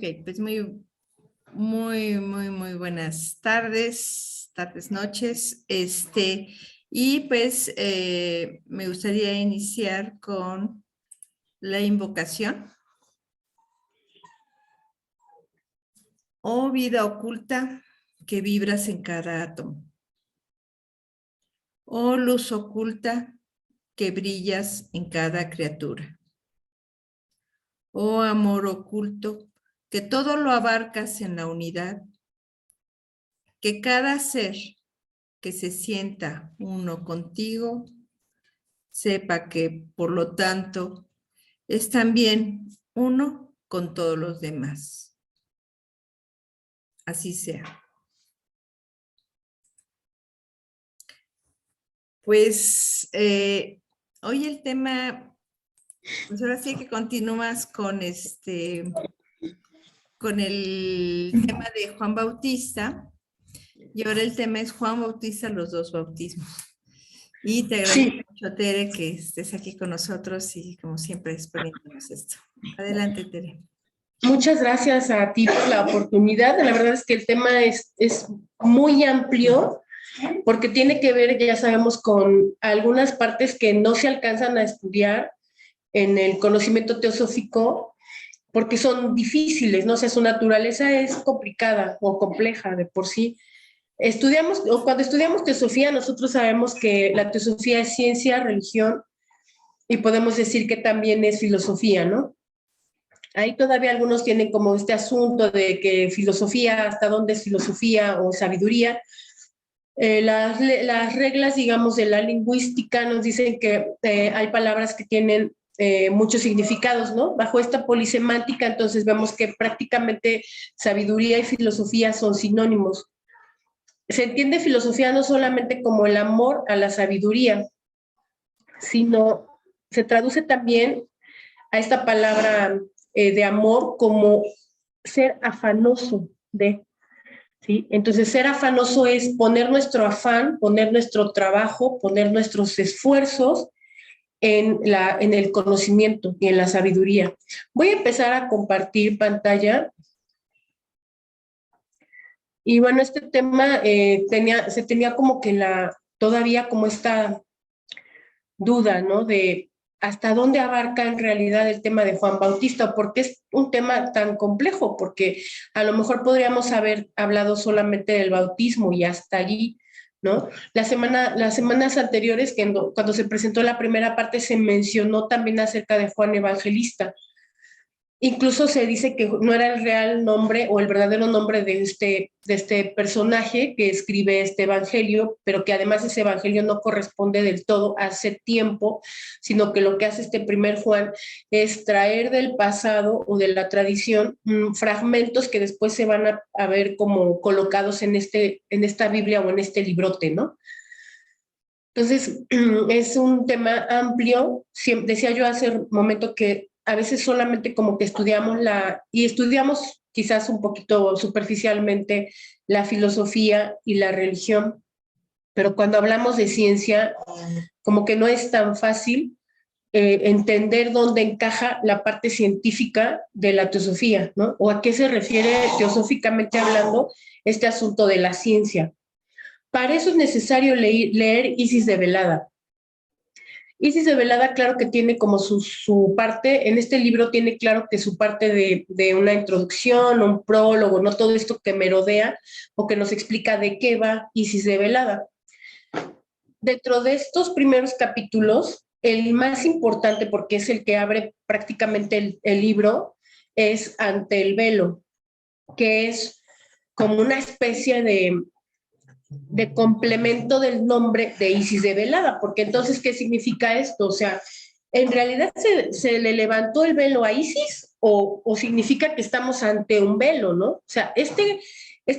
Ok, pues muy buenas tardes, noches. Y pues me gustaría iniciar con la invocación. Oh vida oculta que vibras en cada átomo. Oh luz oculta que brillas en cada criatura. Oh amor oculto que todo lo abarcas en la unidad. Que cada ser que se sienta uno contigo, sepa que, por lo tanto, es también uno con todos los demás. Así sea. Pues hoy el tema, pues ahora sí que continúas con con el tema de Juan Bautista, y ahora el tema es Juan Bautista, los dos bautismos. Y te agradezco mucho, Tere, que estés aquí con nosotros y como siempre exponiéndonos esto. Adelante, Tere. Muchas gracias a ti por la oportunidad. La verdad es que el tema es muy amplio porque tiene que ver, ya sabemos, con algunas partes que no se alcanzan a estudiar en el conocimiento teosófico porque son difíciles, ¿no? O sea, su naturaleza es complicada o compleja de por sí. Cuando estudiamos teosofía, nosotros sabemos que la teosofía es ciencia, religión, y podemos decir que también es filosofía, ¿no? Ahí todavía algunos tienen como este asunto de que filosofía, hasta dónde es filosofía o sabiduría. Las reglas, digamos, de la lingüística nos dicen que hay palabras que tienen muchos significados, ¿no? Bajo esta polisemántica, entonces vemos que prácticamente sabiduría y filosofía son sinónimos. Se entiende filosofía no solamente como el amor a la sabiduría, sino se traduce también a esta palabra de amor como ser afanoso de, ¿sí? Entonces, ser afanoso es poner nuestro afán, poner nuestro trabajo, poner nuestros esfuerzos en el conocimiento y en la sabiduría. Voy a empezar a compartir pantalla. Y bueno, este tema se tenía como que todavía como esta duda, ¿no? De hasta dónde abarca en realidad el tema de Juan Bautista, porque es un tema tan complejo, porque a lo mejor podríamos haber hablado solamente del bautismo y hasta allí, ¿no? Las semanas anteriores, cuando se presentó la primera parte, se mencionó también acerca de Juan Evangelista. Incluso se dice que no era el real nombre o el verdadero nombre de este personaje que escribe este evangelio, pero que además ese evangelio no corresponde del todo a ese tiempo, sino que lo que hace este primer Juan es traer del pasado o de la tradición fragmentos que después se van a ver como colocados en esta Biblia o en este librote, ¿no? Entonces, es un tema amplio. Decía yo hace un momento que a veces solamente como que estudiamos quizás un poquito superficialmente la filosofía y la religión, pero cuando hablamos de ciencia, como que no es tan fácil entender dónde encaja la parte científica de la teosofía, ¿no? O a qué se refiere teosóficamente hablando este asunto de la ciencia. Para eso es necesario leer Isis de Velada. Isis de Velada, claro que tiene como su parte, en este libro tiene claro que su parte de una introducción, un prólogo, no todo esto que merodea o que nos explica de qué va Isis de Velada. Dentro de estos primeros capítulos, el más importante, porque es el que abre prácticamente el libro, es Ante el velo, que es como una especie de complemento del nombre de Isis de Velada, porque entonces, ¿qué significa esto? O sea, ¿en realidad se le levantó el velo a Isis o significa que estamos ante un velo, ¿no? O sea, este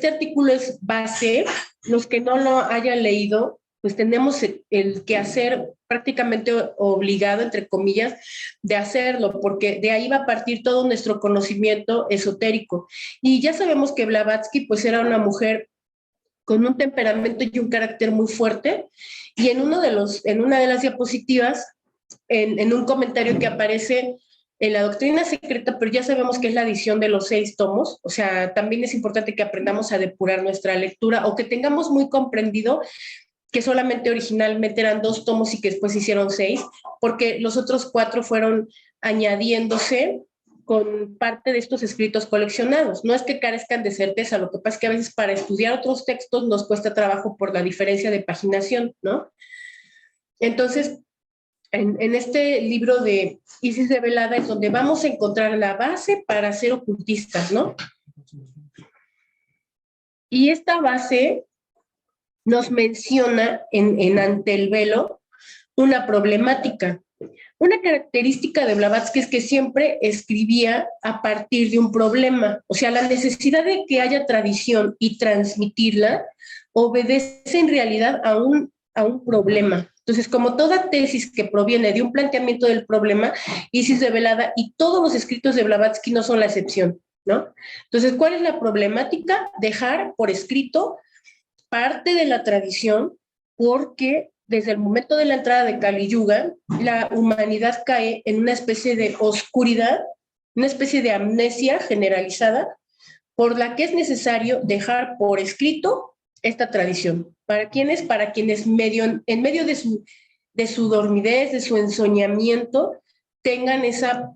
artículo es base, los que no lo hayan leído, pues tenemos el quehacer prácticamente obligado, entre comillas, de hacerlo, porque de ahí va a partir todo nuestro conocimiento esotérico. Y ya sabemos que Blavatsky, pues era una mujer con un temperamento y un carácter muy fuerte, y en una de las diapositivas, en un comentario que aparece, en la doctrina secreta, pero ya sabemos que es la edición de los 6 tomos, o sea, también es importante que aprendamos a depurar nuestra lectura o que tengamos muy comprendido que solamente originalmente eran 2 tomos y que después hicieron 6, porque los otros 4 fueron añadiéndose con parte de estos escritos coleccionados. No es que carezcan de certeza, lo que pasa es que a veces para estudiar otros textos nos cuesta trabajo por la diferencia de paginación, ¿no? Entonces, en este libro de Isis Develada es donde vamos a encontrar la base para ser ocultistas, ¿no? Y esta base nos menciona en Ante el velo una problemática. Una característica de Blavatsky es que siempre escribía a partir de un problema, o sea, la necesidad de que haya tradición y transmitirla obedece en realidad a un problema. Entonces, como toda tesis que proviene de un planteamiento del problema, Isis Develada y todos los escritos de Blavatsky no son la excepción, ¿no? Entonces, ¿cuál es la problemática? Dejar por escrito parte de la tradición, porque desde el momento de la entrada de Kali Yuga, la humanidad cae en una especie de oscuridad, una especie de amnesia generalizada, por la que es necesario dejar por escrito esta tradición. ¿Para quiénes? Para quienes en medio de su dormidez, de su ensoñamiento, tengan esa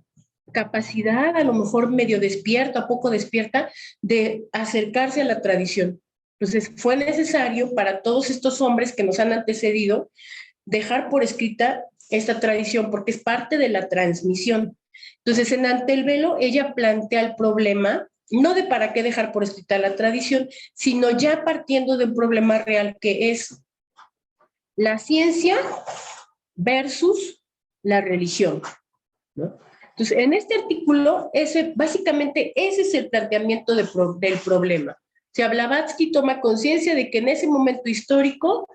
capacidad, a lo mejor medio despierta, poco despierta, de acercarse a la tradición. Entonces, fue necesario para todos estos hombres que nos han antecedido dejar por escrita esta tradición porque es parte de la transmisión. Entonces, en Ante el velo, ella plantea el problema, no de para qué dejar por escrita la tradición, sino ya partiendo de un problema real que es la ciencia versus la religión, ¿no? Entonces, en este artículo, básicamente ese es el planteamiento del problema. O sea, Blavatsky toma conciencia de que en ese momento histórico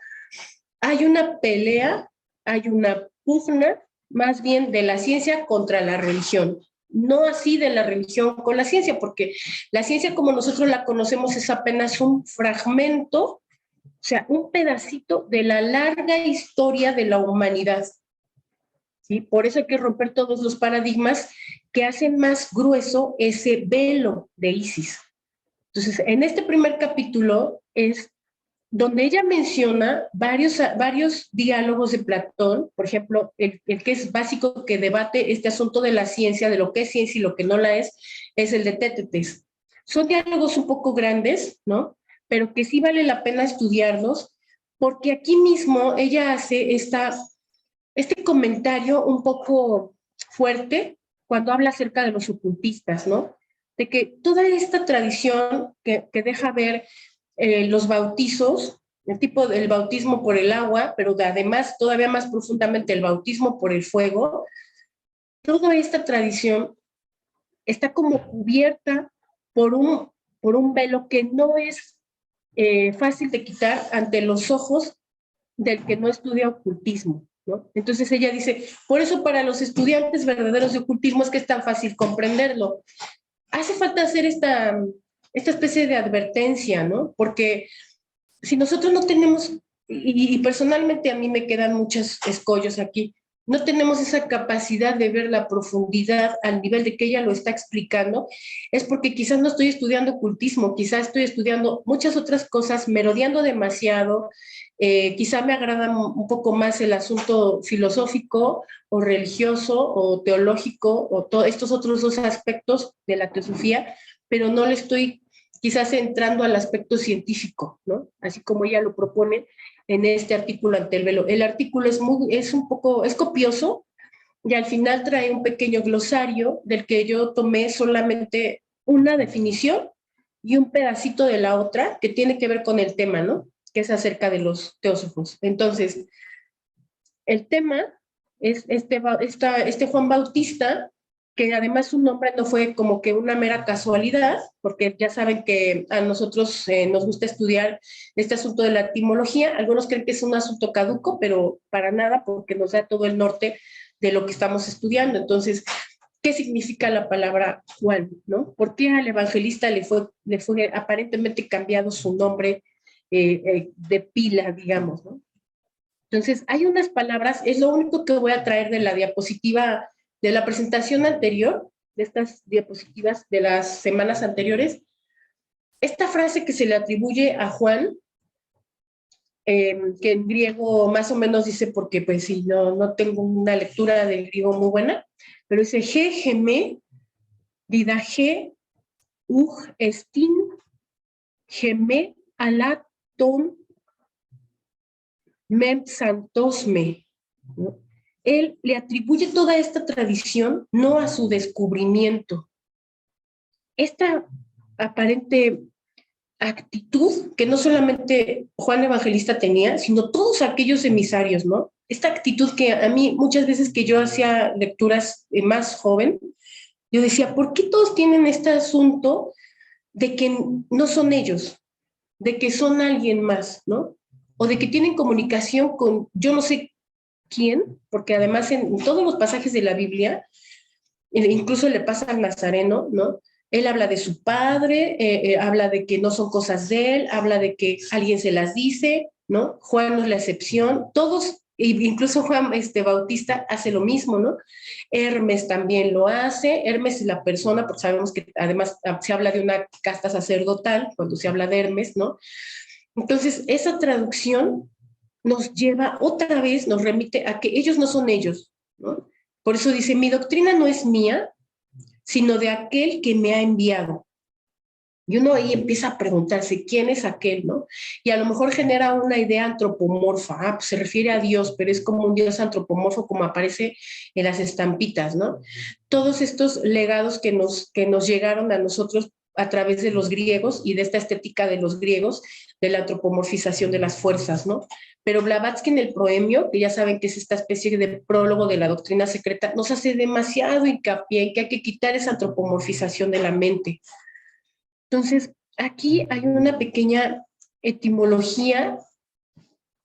hay una pelea, hay una pugna, más bien de la ciencia contra la religión. No así de la religión con la ciencia, porque la ciencia como nosotros la conocemos es apenas un fragmento, o sea, un pedacito de la larga historia de la humanidad. ¿Sí? Por eso hay que romper todos los paradigmas que hacen más grueso ese velo de Isis. Entonces, en este primer capítulo es donde ella menciona varios diálogos de Platón, por ejemplo, el que es básico que debate este asunto de la ciencia, de lo que es ciencia y lo que no la es el de Tétetes. Son diálogos un poco grandes, ¿no? Pero que sí vale la pena estudiarlos, porque aquí mismo ella hace este comentario un poco fuerte cuando habla acerca de los ocultistas, ¿no? De que toda esta tradición que deja ver los bautizos, el tipo del bautismo por el agua, pero además todavía más profundamente el bautismo por el fuego, toda esta tradición está como cubierta por un velo que no es fácil de quitar ante los ojos del que no estudia ocultismo, ¿no? Entonces ella dice, por eso para los estudiantes verdaderos de ocultismo es que es tan fácil comprenderlo. Hace falta hacer esta especie de advertencia, ¿no? Porque si nosotros no tenemos, y personalmente a mí me quedan muchos escollos aquí, no tenemos esa capacidad de ver la profundidad al nivel de que ella lo está explicando, es porque quizás no estoy estudiando ocultismo, quizás estoy estudiando muchas otras cosas, merodeando demasiado, quizá me agrada un poco más el asunto filosófico o religioso o teológico o todos estos otros 2 aspectos de la teosofía, pero no le estoy quizás entrando al aspecto científico, ¿no? Así como ella lo propone en este artículo Ante el velo. El artículo es copioso y al final trae un pequeño glosario del que yo tomé solamente una definición y un pedacito de la otra que tiene que ver con el tema, ¿no? Que es acerca de los teósofos. Entonces, el tema es este Juan Bautista, que además su nombre no fue como que una mera casualidad, porque ya saben que a nosotros nos gusta estudiar este asunto de la etimología. Algunos creen que es un asunto caduco, pero para nada, porque nos da todo el norte de lo que estamos estudiando. Entonces, ¿qué significa la palabra Juan, no? ¿Por qué al evangelista le fue aparentemente cambiado su nombre de pila, digamos, ¿no? Entonces, hay unas palabras, es lo único que voy a traer de la diapositiva de la presentación anterior, de estas diapositivas de las semanas anteriores, esta frase que se le atribuye a Juan, que en griego más o menos dice, porque pues sí, no tengo una lectura del griego muy buena, pero dice, G, geme, didaje, estin, geme, alaton, mem santosme, ¿no? Él le atribuye toda esta tradición no a su descubrimiento. Esta aparente actitud que no solamente Juan Evangelista tenía, sino todos aquellos emisarios, ¿no? Esta actitud que a mí muchas veces que yo hacía lecturas más joven, yo decía, ¿por qué todos tienen este asunto de que no son ellos, de que son alguien más, ¿no? O de que tienen comunicación con yo no sé quién, porque además en todos los pasajes de la Biblia, incluso le pasa al Nazareno, ¿no? Él habla de su padre, habla de que no son cosas de él, habla de que alguien se las dice, ¿no? Juan no es la excepción, todos, incluso Juan Bautista hace lo mismo, ¿no? Hermes también lo hace, Hermes es la persona, porque sabemos que además se habla de una casta sacerdotal cuando se habla de Hermes, ¿no? Entonces, esa traducción nos lleva otra vez, nos remite a que ellos no son ellos, ¿no? Por eso dice, mi doctrina no es mía, sino de aquel que me ha enviado. Y uno ahí empieza a preguntarse, ¿quién es aquel, no? Y a lo mejor genera una idea antropomorfa, pues se refiere a Dios, pero es como un Dios antropomorfo como aparece en las estampitas, ¿no? Todos estos legados que nos llegaron a nosotros a través de los griegos y de esta estética de los griegos, de la antropomorfización de las fuerzas, ¿no? Pero Blavatsky en el Proemio, que ya saben que es esta especie de prólogo de la doctrina secreta, nos hace demasiado hincapié en que hay que quitar esa antropomorfización de la mente. Entonces, aquí hay una pequeña etimología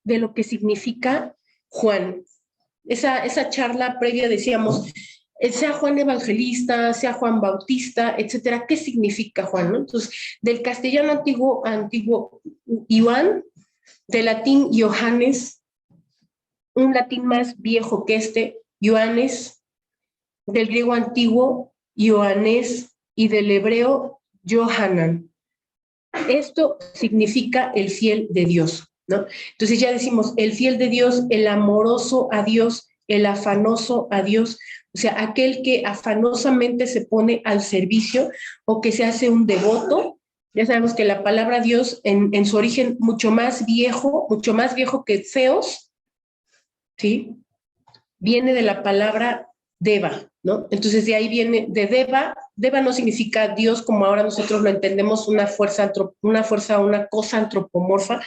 de lo que significa Juan. Esa charla previa decíamos, sea Juan Evangelista, sea Juan Bautista, etcétera, ¿qué significa Juan, no? Entonces, del castellano antiguo, Ioan, del latín Johannes, un latín más viejo que Ioannes, del griego antiguo Ioannes y del hebreo Johanan. Esto significa el fiel de Dios, ¿no? Entonces ya decimos, el fiel de Dios, el amoroso a Dios, el afanoso a Dios, o sea, aquel que afanosamente se pone al servicio o que se hace un devoto. Ya sabemos que la palabra Dios en su origen mucho más viejo que feos, ¿sí? Viene de la palabra Deva, ¿no? Entonces de ahí viene, de Deva no significa Dios como ahora nosotros lo entendemos, una fuerza, una cosa antropomorfa,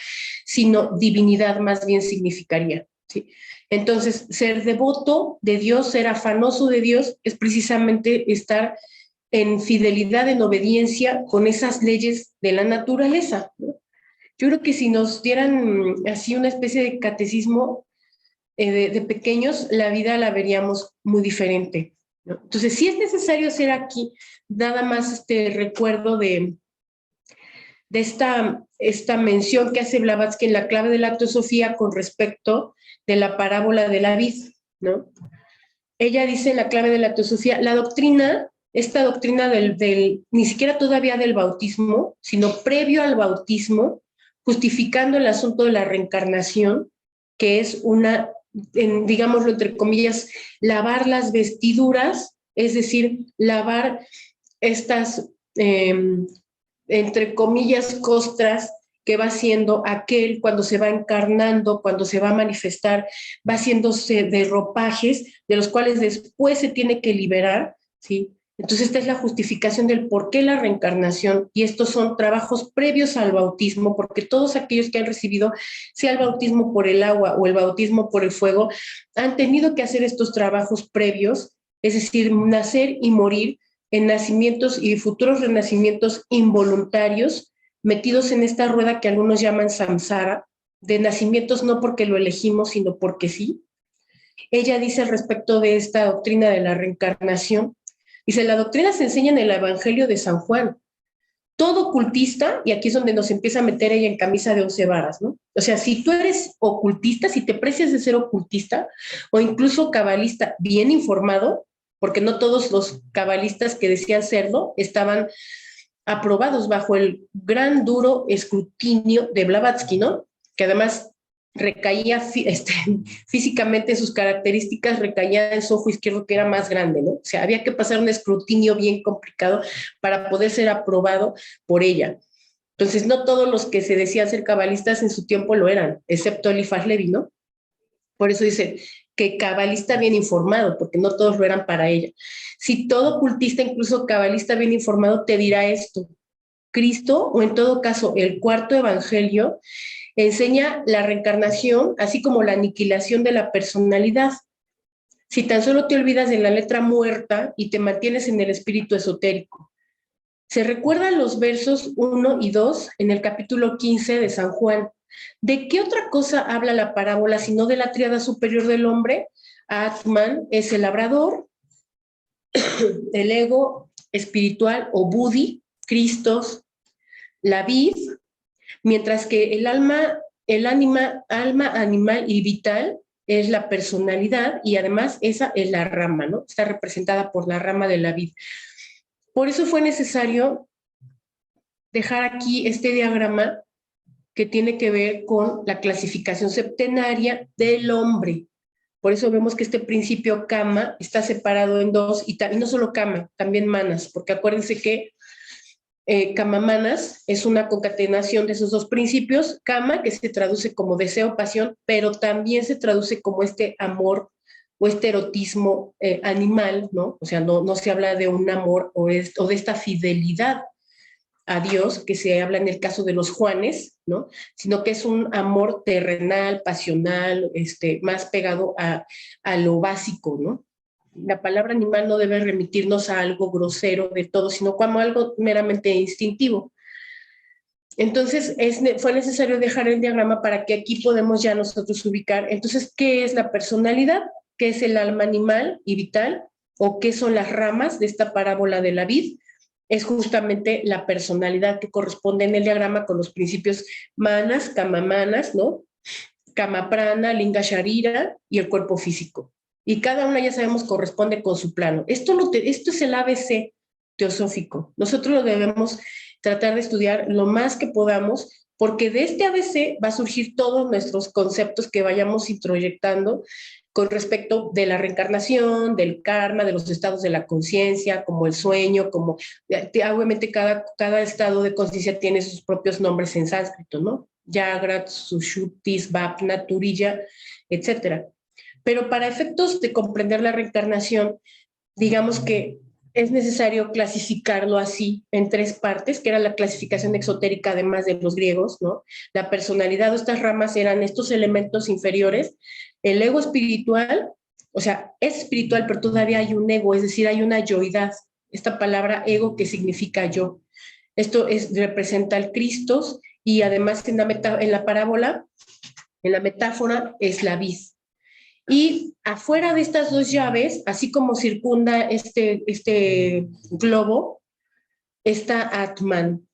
sino divinidad más bien significaría, ¿sí? Entonces, ser devoto de Dios, ser afanoso de Dios, es precisamente estar en fidelidad, en obediencia con esas leyes de la naturaleza, ¿no? Yo creo que si nos dieran así una especie de catecismo de pequeños, la vida la veríamos muy diferente, ¿no? Entonces, sí es necesario hacer aquí nada más este recuerdo de esta mención que hace Blavatsky en la clave de la teosofía con respecto de la parábola de la vid, ¿no? Ella dice en la clave de la teosofía, la doctrina, esta doctrina ni siquiera todavía del bautismo, sino previo al bautismo, justificando el asunto de la reencarnación, que es digámoslo entre comillas, lavar las vestiduras, es decir, lavar estas, entre comillas, costras que va siendo aquel cuando se va encarnando, cuando se va a manifestar, va haciéndose de ropajes de los cuales después se tiene que liberar, ¿sí? Entonces esta es la justificación del por qué la reencarnación, y estos son trabajos previos al bautismo, porque todos aquellos que han recibido, sea el bautismo por el agua o el bautismo por el fuego, han tenido que hacer estos trabajos previos, es decir, nacer y morir en nacimientos y futuros renacimientos involuntarios, metidos en esta rueda que algunos llaman samsara, de nacimientos no porque lo elegimos, sino porque sí. Ella dice al respecto de esta doctrina de la reencarnación, dice, la doctrina se enseña en el Evangelio de San Juan. Todo ocultista, y aquí es donde nos empieza a meter ella en camisa de 11 varas, ¿no? O sea, si tú eres ocultista, si te precias de ser ocultista, o incluso cabalista bien informado, porque no todos los cabalistas que decían serlo estaban aprobados bajo el gran duro escrutinio de Blavatsky, ¿no? Que además recaía físicamente, sus características recaía en su ojo izquierdo, que era más grande, ¿no? O sea, había que pasar un escrutinio bien complicado para poder ser aprobado por ella. Entonces, no todos los que se decían ser cabalistas en su tiempo lo eran, excepto Eliphas Levi, ¿no? Por eso dice que cabalista bien informado, porque no todos lo eran para ella. Si todo ocultista, incluso cabalista bien informado, te dirá esto: Cristo, o en todo caso el cuarto evangelio, enseña la reencarnación, así como la aniquilación de la personalidad. Si tan solo te olvidas de la letra muerta y te mantienes en el espíritu esotérico. Se recuerdan los versos 1 y 2 en el capítulo 15 de San Juan. ¿De qué otra cosa habla la parábola sino de la tríada superior del hombre? Atman es el labrador, el ego espiritual o Buddhi, Cristos, la vid, mientras que el alma animal y vital es la personalidad, y además esa es la rama, ¿no? Está representada por la rama de la vid. Por eso fue necesario dejar aquí este diagrama que tiene que ver con la clasificación septenaria del hombre. Por eso vemos que este principio Kama está separado en dos, y no solo Kama, también Manas, porque acuérdense que Kama Manas es una concatenación de esos dos principios. Kama, que se traduce como deseo, pasión, pero también se traduce como este amor o este erotismo animal, ¿no? O sea, no se habla de un amor o de esta fidelidad a Dios, que se habla en el caso de los Juanes, ¿no? Sino que es un amor terrenal, pasional, más pegado a lo básico, ¿no? La palabra animal no debe remitirnos a algo grosero de todo, sino como algo meramente instintivo. Entonces, fue necesario dejar el diagrama para que aquí podemos ya nosotros ubicar, entonces, ¿qué es la personalidad? ¿Qué es el alma animal y vital? ¿O qué son las ramas de esta parábola de la vid? Es justamente la personalidad que corresponde en el diagrama con los principios manas, kamamanas, ¿no? Kamaprana, linga sharira y el cuerpo físico. Y cada una, ya sabemos, corresponde con su plano. Esto es el ABC teosófico. Nosotros lo debemos tratar de estudiar lo más que podamos, porque de este ABC va a surgir todos nuestros conceptos que vayamos introyectando con respecto de la reencarnación, del karma, de los estados de la conciencia, como el sueño, como obviamente cada estado de conciencia tiene sus propios nombres en sánscrito, ¿no? Yagrat, Sushuptis, Vapna, Turiya, etcétera. Pero para efectos de comprender la reencarnación, digamos que es necesario clasificarlo así en tres partes, que era la clasificación exotérica, además de los griegos, ¿no? La personalidad, estas ramas eran estos elementos inferiores, el ego espiritual, o sea, es espiritual, pero todavía hay un ego, es decir, hay una yoidad, esta palabra ego que significa yo. Esto representa al Cristos, y además en la parábola, en la metáfora, es la vid. Y afuera de estas dos llaves, así como circunda este globo, está Atman,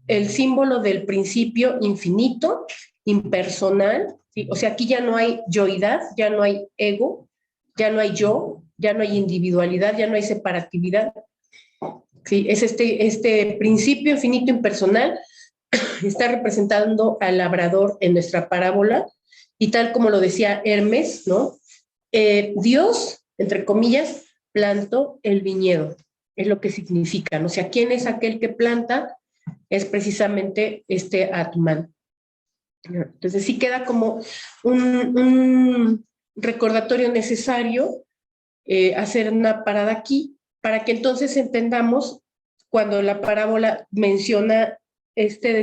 el símbolo del principio infinito, impersonal, ¿sí? O sea, aquí ya no hay yoidad, ya no hay ego, ya no hay yo, ya no hay individualidad, ya no hay separatividad. Sí, es este principio infinito impersonal, está representando al labrador en nuestra parábola, y tal como lo decía Hermes, ¿no? Dios, entre comillas, plantó el viñedo, es lo que significa, ¿no? O sea, ¿quién es aquel que planta? Es precisamente este Atman. Entonces sí queda como un recordatorio necesario hacer una parada aquí, para que entonces entendamos cuando la parábola menciona este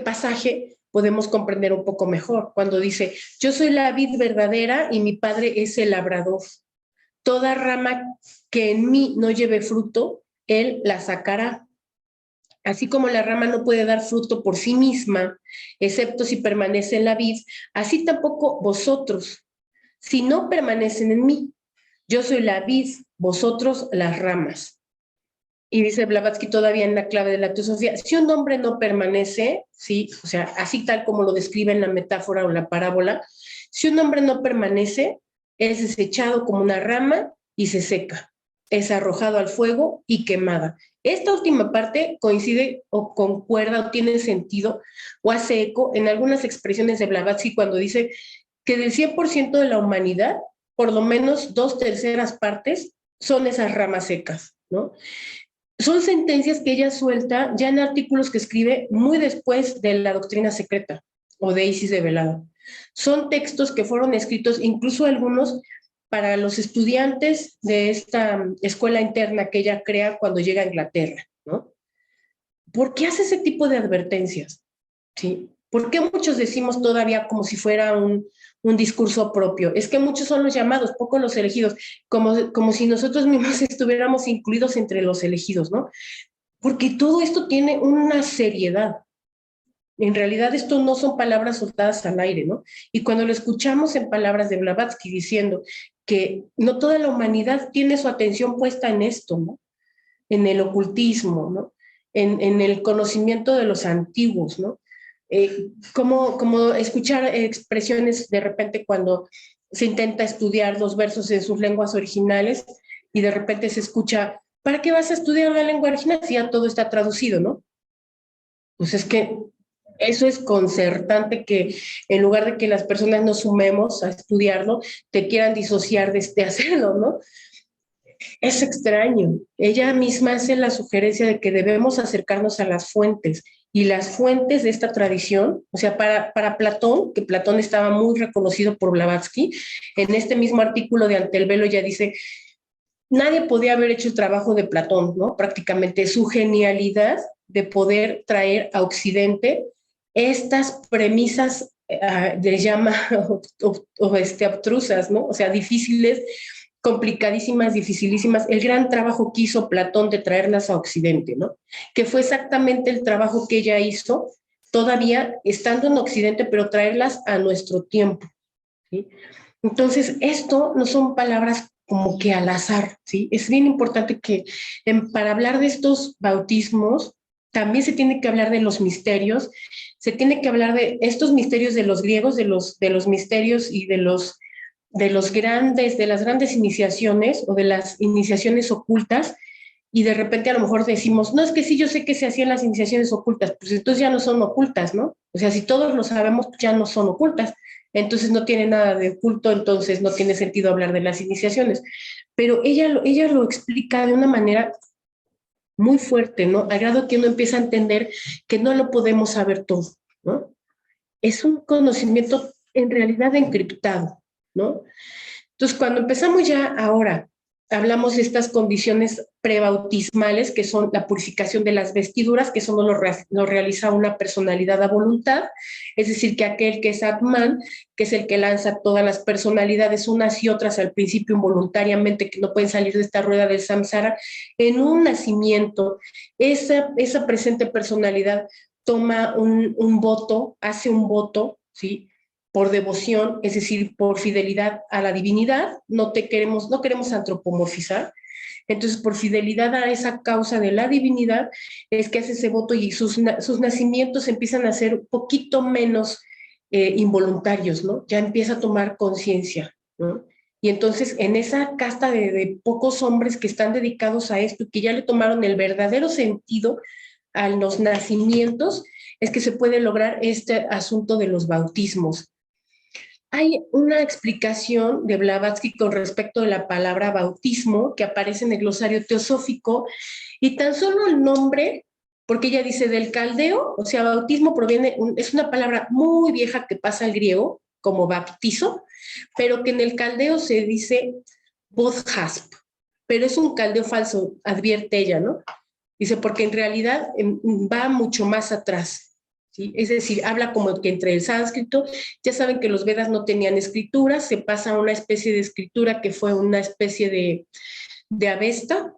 pasaje, podemos comprender un poco mejor. Cuando dice, yo soy la vid verdadera y mi padre es el labrador. Toda rama que en mí no lleve fruto, él la sacará. Así como la rama no puede dar fruto por sí misma, excepto si permanece en la vid, así tampoco vosotros, si no permanecen en mí. Yo soy la vid, vosotros las ramas. Y dice Blavatsky todavía en la clave de la teosofía, si un hombre no permanece, ¿sí? O sea, así tal como lo describe en la metáfora o la parábola, si un hombre no permanece, es desechado como una rama y se seca. Es arrojado al fuego y quemada. Esta última parte coincide o concuerda o tiene sentido o hace eco en algunas expresiones de Blavatsky cuando dice que del 100% de la humanidad, por lo menos 2/3 partes son esas ramas secas, ¿no? Son sentencias que ella suelta ya en artículos que escribe muy después de la doctrina secreta o de Isis de Velada. Son textos que fueron escritos, incluso algunos, para los estudiantes de esta escuela interna que ella crea cuando llega a Inglaterra, ¿no? ¿Por qué hace ese tipo de advertencias? ¿Sí? ¿Por qué muchos decimos todavía como si fuera un discurso propio? Es que muchos son los llamados, pocos los elegidos, como si nosotros mismos estuviéramos incluidos entre los elegidos, ¿no? Porque todo esto tiene una seriedad. En realidad esto no son palabras soltadas al aire, ¿no? Y cuando lo escuchamos en palabras de Blavatsky diciendo que no toda la humanidad tiene su atención puesta en esto, ¿no? En el ocultismo, ¿no? En el conocimiento de los antiguos, ¿no? Como escuchar expresiones de repente cuando se intenta estudiar los versos en sus lenguas originales y de repente se escucha, ¿para qué vas a estudiar la lengua original si ya todo está traducido, ¿no? Pues es que eso es concertante que en lugar de que las personas nos sumemos a estudiarlo, te quieran disociar de hacerlo, ¿no? Es extraño. Ella misma hace la sugerencia de que debemos acercarnos a las fuentes y las fuentes de esta tradición, o sea, para Platón, que Platón estaba muy reconocido por Blavatsky, en este mismo artículo de Ante el velo ya dice, nadie podía haber hecho el trabajo de Platón, ¿no? Prácticamente su genialidad de poder traer a Occidente estas premisas de llama obtrusas, ¿no? O sea, difíciles, complicadísimas, dificilísimas, el gran trabajo que hizo Platón de traerlas a Occidente, ¿no? Que fue exactamente el trabajo que ella hizo, todavía estando en Occidente, pero traerlas a nuestro tiempo, ¿sí? Entonces, esto no son palabras como que al azar, ¿sí? Es bien importante que para hablar de estos bautismos, también se tiene que hablar de los misterios, se tiene que hablar de estos misterios de los griegos, de los misterios y de las grandes iniciaciones o de las iniciaciones ocultas, y de repente a lo mejor decimos, no, es que sí, yo sé que se hacían las iniciaciones ocultas, pues entonces ya no son ocultas, ¿no? O sea, si todos lo sabemos, ya no son ocultas, entonces no tiene nada de oculto, entonces no tiene sentido hablar de las iniciaciones. Pero ella lo explica de una manera muy fuerte, ¿no? Al grado que uno empieza a entender que no lo podemos saber todo, ¿no? Es un conocimiento en realidad encriptado, ¿no? Entonces, cuando empezamos ya ahora, hablamos de estas condiciones prebautismales, que son la purificación de las vestiduras, que eso no lo realiza una personalidad a voluntad, es decir, que aquel que es Atman, que es el que lanza todas las personalidades, unas y otras al principio involuntariamente, que no pueden salir de esta rueda del samsara, en un nacimiento, esa presente personalidad toma un voto, hace un voto, ¿sí? Por devoción, es decir, por fidelidad a la divinidad, no queremos antropomorfizar, entonces por fidelidad a esa causa de la divinidad es que hace ese voto y sus nacimientos empiezan a ser un poquito menos involuntarios, ¿no? Ya empieza a tomar conciencia, ¿no? Y entonces en esa casta de pocos hombres que están dedicados a esto, que ya le tomaron el verdadero sentido a los nacimientos, es que se puede lograr este asunto de los bautismos. Hay una explicación de Blavatsky con respecto de la palabra bautismo que aparece en el glosario teosófico y tan solo el nombre, porque ella dice del caldeo, o sea, bautismo es una palabra muy vieja que pasa al griego como baptizo, pero que en el caldeo se dice bodhasp, pero es un caldeo falso, advierte ella, ¿no? Dice, porque en realidad va mucho más atrás. ¿Sí? Es decir, habla como que entre el sánscrito, ya saben que los Vedas no tenían escritura, se pasa a una especie de escritura que fue una especie de Avesta,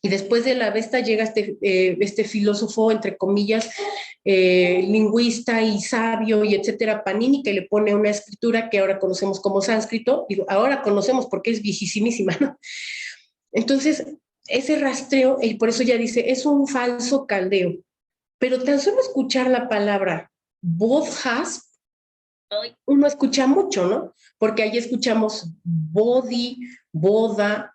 y después de la Avesta llega este filósofo, entre comillas, lingüista y sabio y etcétera, Panini, que le pone una escritura que ahora conocemos como sánscrito, digo, ahora conocemos porque es viejísimísima, ¿no? Entonces, ese rastreo, y por eso ya dice, es un falso caldeo. Pero tan solo escuchar la palabra bodhasp, uno escucha mucho, ¿no? Porque ahí escuchamos bodhi, boda,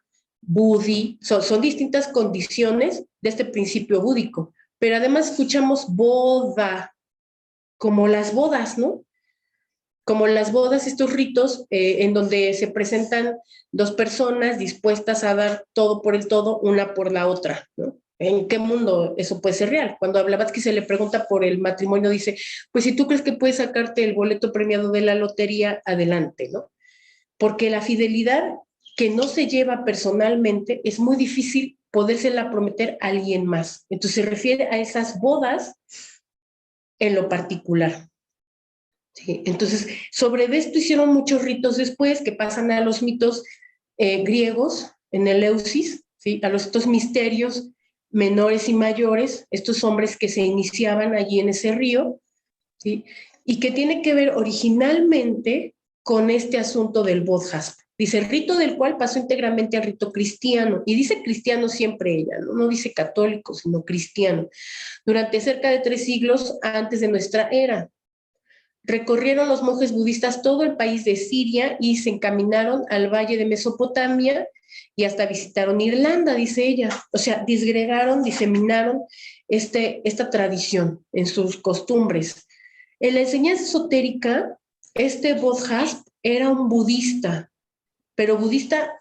son distintas condiciones de este principio búdico, pero además escuchamos boda, como las bodas, ¿no? Como las bodas, estos ritos en donde se presentan dos personas dispuestas a dar todo por el todo, una por la otra, ¿no? ¿En qué mundo eso puede ser real? Cuando a Blavatsky se le pregunta por el matrimonio, dice, pues si tú crees que puedes sacarte el boleto premiado de la lotería, adelante, ¿no? Porque la fidelidad que no se lleva personalmente es muy difícil podérsela prometer a alguien más. Entonces se refiere a esas bodas en lo particular. ¿Sí? Entonces, sobre esto hicieron muchos ritos después que pasan a los mitos griegos en el Eleusis, ¿sí? A estos misterios menores y mayores, estos hombres que se iniciaban allí en ese río, ¿sí? Y que tiene que ver originalmente con este asunto del Bodhasp. Dice, el rito del cual pasó íntegramente al rito cristiano, y dice cristiano siempre ella, no dice católico, sino cristiano, durante cerca de 3 siglos antes de nuestra era. Recorrieron los monjes budistas todo el país de Siria y se encaminaron al valle de Mesopotamia y hasta visitaron Irlanda, dice ella. O sea, disgregaron, diseminaron esta tradición en sus costumbres. En la enseñanza esotérica, este Bodhasp era un budista, pero budista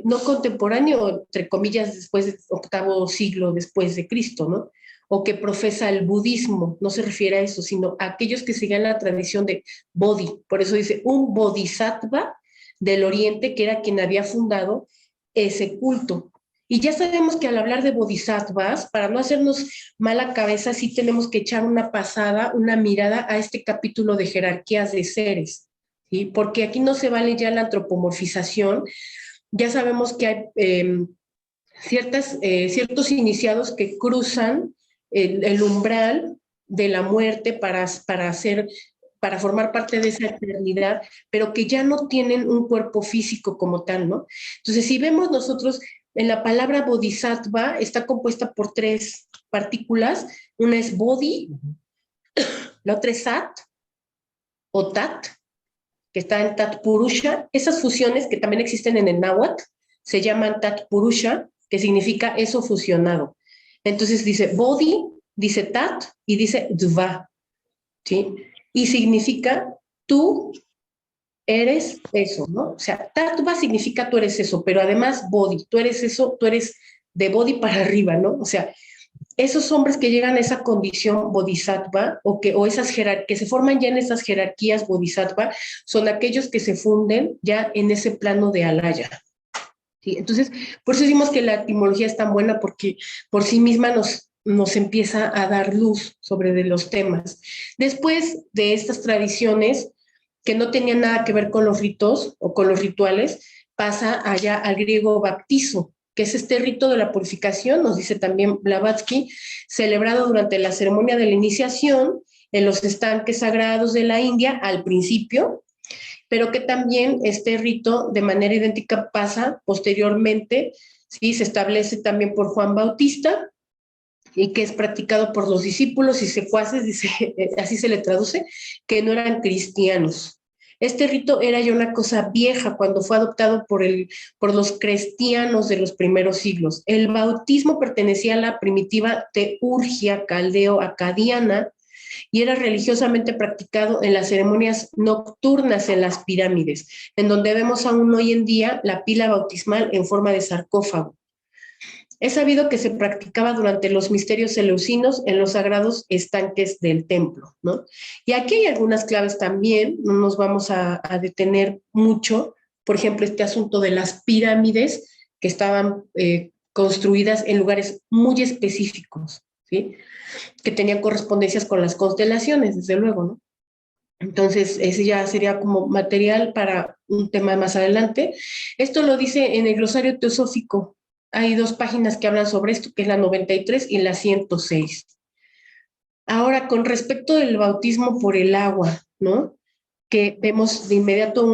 no contemporáneo, entre comillas, después del 8º siglo después de Cristo, ¿no? O que profesa el budismo, no se refiere a eso, sino a aquellos que siguen la tradición de Bodhi. Por eso dice un bodhisattva del Oriente, que era quien había fundado ese culto. Y ya sabemos que al hablar de bodhisattvas, para no hacernos mala cabeza, sí tenemos que echar una pasada, una mirada a este capítulo de jerarquías de seres, ¿sí? Porque aquí no se vale ya la antropomorfización. Ya sabemos que hay ciertos iniciados que cruzan el umbral de la muerte para formar parte de esa eternidad, pero que ya no tienen un cuerpo físico como tal, ¿no? Entonces, si vemos nosotros en la palabra bodhisattva, está compuesta por 3 partículas. Una es bodhi, la otra es sat o tat, que está en tat purusha. Esas fusiones que también existen en el náhuatl se llaman tat purusha, que significa eso fusionado. Entonces dice bodhi, dice tat y dice dva, ¿sí? Y significa tú eres eso, ¿no? O sea, tattva significa tú eres eso, pero además bodhi, tú eres eso, tú eres de bodhi para arriba, ¿no? O sea, esos hombres que llegan a esa condición bodhisattva o esas que se forman ya en esas jerarquías bodhisattva son aquellos que se funden ya en ese plano de alaya. ¿Sí? Entonces, por eso decimos que la etimología es tan buena porque por sí misma nos empieza a dar luz sobre de los temas. Después de estas tradiciones que no tenían nada que ver con los ritos o con los rituales, pasa allá al griego baptizo, que es este rito de la purificación, nos dice también Blavatsky, celebrado durante la ceremonia de la iniciación en los estanques sagrados de la India al principio, pero que también este rito de manera idéntica pasa posteriormente, ¿sí? Se establece también por Juan Bautista y que es practicado por los discípulos y secuaces, dice, así se le traduce, que no eran cristianos. Este rito era ya una cosa vieja cuando fue adoptado por los cristianos de los primeros siglos. El bautismo pertenecía a la primitiva teurgia caldeo-acadiana y era religiosamente practicado en las ceremonias nocturnas en las pirámides, en donde vemos aún hoy en día la pila bautismal en forma de sarcófago. Es sabido que se practicaba durante los misterios eleusinos en los sagrados estanques del templo, ¿no? Y aquí hay algunas claves también, no nos vamos a detener mucho, por ejemplo, este asunto de las pirámides que estaban construidas en lugares muy específicos, ¿sí? Que tenían correspondencias con las constelaciones, desde luego, ¿no? Entonces, ese ya sería como material para un tema más adelante. Esto lo dice en el glosario teosófico. Hay 2 páginas que hablan sobre esto, que es la 93 y la 106. Ahora, con respecto del bautismo por el agua, ¿no? Que vemos de inmediato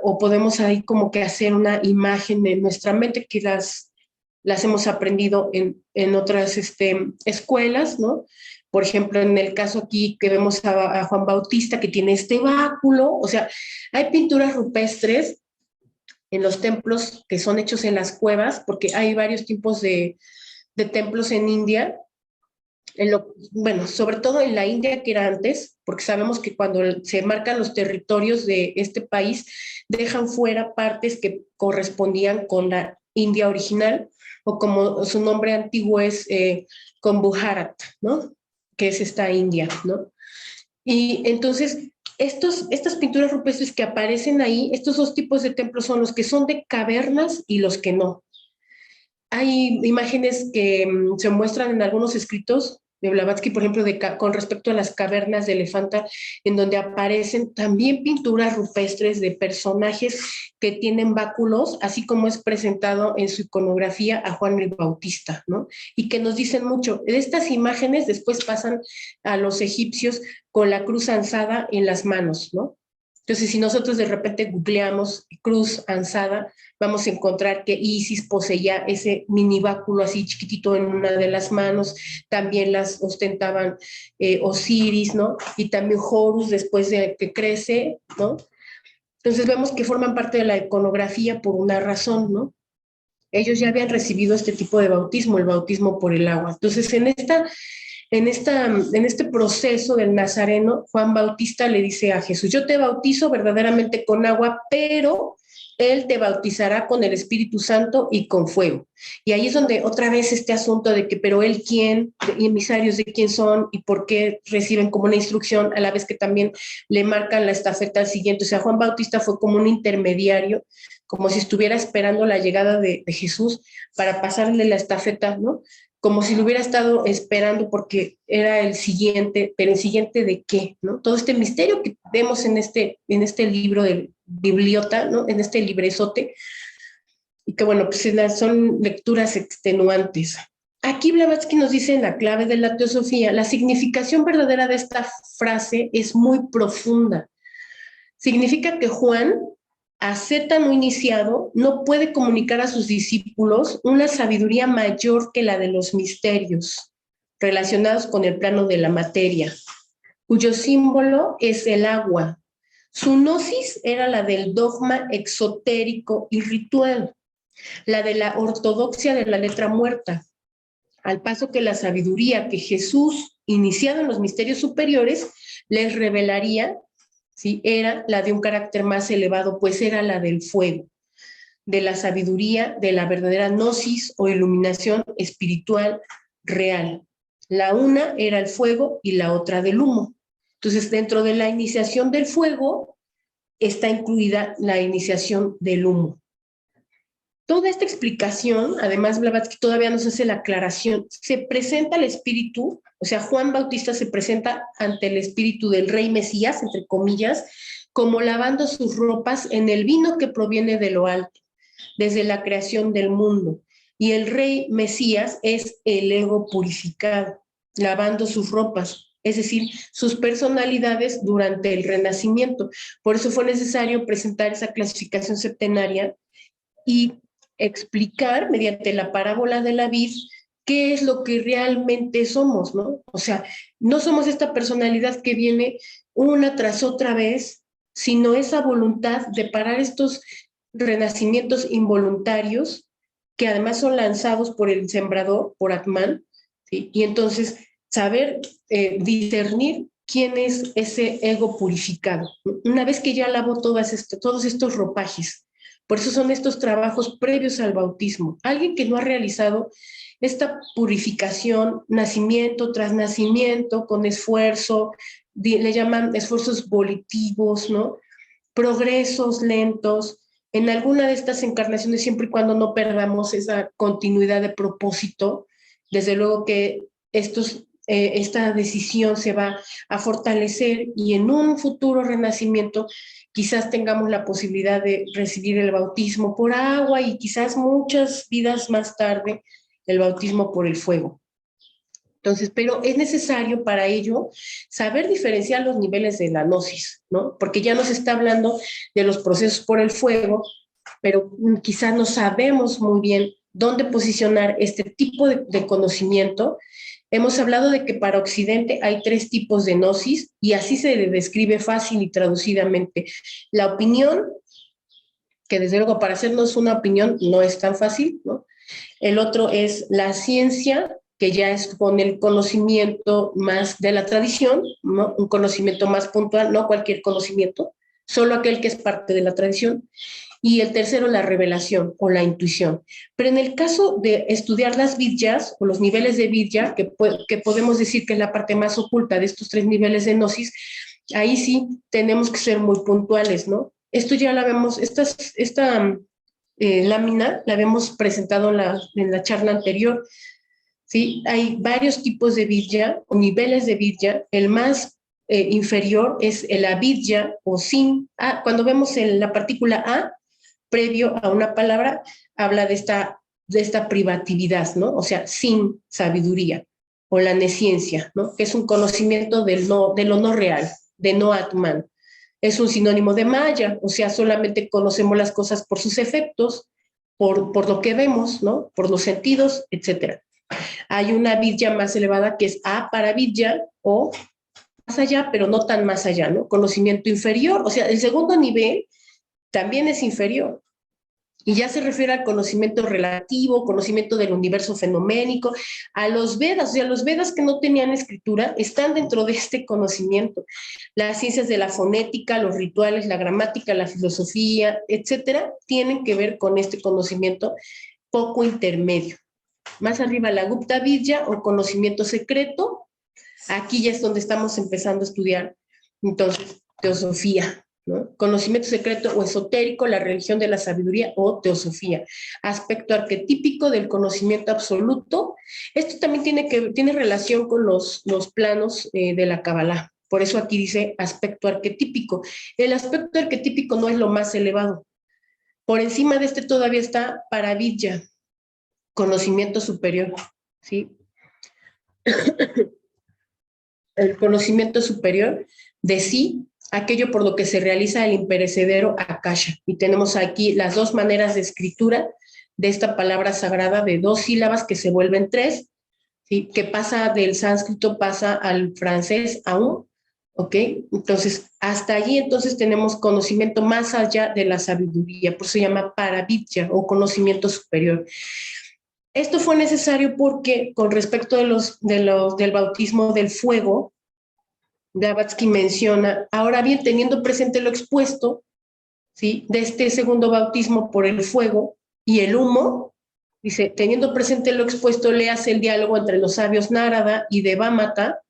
o podemos ahí como que hacer una imagen en nuestra mente que las hemos aprendido en otras escuelas, ¿no? Por ejemplo, en el caso aquí que vemos a Juan Bautista que tiene este báculo, o sea, hay pinturas rupestres en los templos que son hechos en las cuevas, porque hay varios tipos de templos en India, bueno, sobre todo en la India que era antes, porque sabemos que cuando se marcan los territorios de este país, dejan fuera partes que correspondían con la India original, o como su nombre antiguo es con Bujarat, ¿no? Que es esta India, ¿no? Y entonces, estas pinturas rupestres que aparecen ahí, estos dos tipos de templos son los que son de cavernas y los que no. Hay imágenes que se muestran en algunos escritos de Blavatsky, por ejemplo, con respecto a las cavernas de Elefanta, en donde aparecen también pinturas rupestres de personajes que tienen báculos, así como es presentado en su iconografía a Juan el Bautista, ¿no? Y que nos dicen mucho. De estas imágenes después pasan a los egipcios con la cruz alzada en las manos, ¿no? Entonces, si nosotros de repente googleamos cruz alzada, vamos a encontrar que Isis poseía ese mini báculo así chiquitito en una de las manos, también las ostentaban Osiris, ¿no? Y también Horus después de que crece, ¿no? Entonces vemos que forman parte de la iconografía por una razón, ¿no? Ellos ya habían recibido este tipo de bautismo, el bautismo por el agua. Entonces, en este proceso del Nazareno, Juan Bautista le dice a Jesús, yo te bautizo verdaderamente con agua, pero él te bautizará con el Espíritu Santo y con fuego. Y ahí es donde otra vez este asunto de que, pero él quién, emisarios de quién son y por qué reciben como una instrucción, a la vez que también le marcan la estafeta al siguiente. O sea, Juan Bautista fue como un intermediario, como si estuviera esperando la llegada de Jesús para pasarle la estafeta, ¿no? Como si lo hubiera estado esperando porque era el siguiente, pero el siguiente de qué, ¿no? Todo este misterio que vemos en este libro del Bibliota, ¿no? En este librezote, y que bueno, pues son lecturas extenuantes. Aquí Blavatsky nos dice en la clave de la teosofía, la significación verdadera de esta frase es muy profunda. Significa que Juan, asceta no iniciado, no puede comunicar a sus discípulos una sabiduría mayor que la de los misterios relacionados con el plano de la materia, cuyo símbolo es el agua. Su gnosis era la del dogma exotérico y ritual, la de la ortodoxia de la letra muerta, al paso que la sabiduría que Jesús, iniciado en los misterios superiores, les revelaría, ¿sí? Era la de un carácter más elevado, pues era la del fuego, de la sabiduría, de la verdadera gnosis o iluminación espiritual real. La una era el fuego y la otra del humo. Entonces, dentro de la iniciación del fuego está incluida la iniciación del humo. Toda esta explicación, además Blavatsky todavía nos hace la aclaración, se presenta al espíritu, o sea, Juan Bautista se presenta ante el espíritu del rey Mesías, entre comillas, como lavando sus ropas en el vino que proviene de lo alto, desde la creación del mundo. Y el rey Mesías es el ego purificado, lavando sus ropas, es decir, sus personalidades durante el Renacimiento. Por eso fue necesario presentar esa clasificación septenaria y explicar mediante la parábola de la vid qué es lo que realmente somos, ¿no? O sea, no somos esta personalidad que viene una tras otra vez, sino esa voluntad de parar estos renacimientos involuntarios que además son lanzados por el sembrador, por Atman, ¿sí? Y entonces saber discernir quién es ese ego purificado. Una vez que ya lavó todos estos ropajes, por eso son estos trabajos previos al bautismo. Alguien que no ha realizado esta purificación, nacimiento tras nacimiento, con esfuerzo, le llaman esfuerzos volitivos, ¿no? Progresos lentos, en alguna de estas encarnaciones, siempre y cuando no perdamos esa continuidad de propósito, desde luego que esta decisión se va a fortalecer y en un futuro renacimiento quizás tengamos la posibilidad de recibir el bautismo por agua y quizás muchas vidas más tarde el bautismo por el fuego. Entonces, pero es necesario para ello saber diferenciar los niveles de la gnosis, ¿no? Porque ya nos está hablando de los procesos por el fuego, pero quizás no sabemos muy bien dónde posicionar este tipo de conocimiento. Hemos hablado de que para Occidente hay 3 tipos de gnosis y así se le describe fácil y traducidamente. La opinión, que desde luego para hacernos una opinión no es tan fácil, ¿no? El otro es la ciencia, que ya es con el conocimiento más de la tradición, ¿no? Un conocimiento más puntual, no cualquier conocimiento, solo aquel que es parte de la tradición. Y el tercero, la revelación o la intuición. Pero en el caso de estudiar las vidyas o los niveles de vidya, que podemos decir que es la parte más oculta de estos 3 niveles de gnosis, ahí sí tenemos que ser muy puntuales, ¿no? Esto ya la vemos, esta lámina la habíamos presentado en la charla anterior, ¿sí? Hay varios tipos de vidya o niveles de vidya. El más inferior es el avidya o sin. Cuando vemos en la partícula A, previo a una palabra, habla de esta privatividad, ¿no? O sea, sin sabiduría, o la nesciencia, ¿no? Que es un conocimiento de lo no real, de no atman. Es un sinónimo de maya, o sea, solamente conocemos las cosas por sus efectos, por lo que vemos, ¿no? Por los sentidos, etcétera. Hay una vidya más elevada que es aparavidya o más allá, pero no tan más allá, ¿no? Conocimiento inferior, o sea, el segundo nivel también es inferior. Y ya se refiere al conocimiento relativo, conocimiento del universo fenoménico, a los Vedas, o sea, los Vedas que no tenían escritura están dentro de este conocimiento. Las ciencias de la fonética, los rituales, la gramática, la filosofía, etcétera, tienen que ver con este conocimiento poco intermedio. Más arriba, la Gupta Vidya o conocimiento secreto. Aquí ya es donde estamos empezando a estudiar, entonces, teosofía, ¿no? Conocimiento secreto o esotérico, la religión de la sabiduría o teosofía. Aspecto arquetípico del conocimiento absoluto. Esto también tiene relación con los planos de la Kabbalah. Por eso aquí dice aspecto arquetípico. El aspecto arquetípico no es lo más elevado. Por encima de este todavía está Paravidya, conocimiento superior, ¿sí? El conocimiento superior de sí, aquello por lo que se realiza el imperecedero Akasha. Y tenemos aquí las 2 maneras de escritura de esta palabra sagrada de 2 sílabas que se vuelven 3, ¿sí? Que pasa del sánscrito, pasa al francés aún, ¿ok? Entonces, hasta allí entonces tenemos conocimiento más allá de la sabiduría, por eso se llama paravidya o conocimiento superior. Esto fue necesario porque con respecto del bautismo del fuego, Blavatsky menciona, ahora bien, teniendo presente lo expuesto, ¿sí? De este segundo bautismo por el fuego y el humo, dice, teniendo presente lo expuesto, le hace el diálogo entre los sabios Narada y Devamata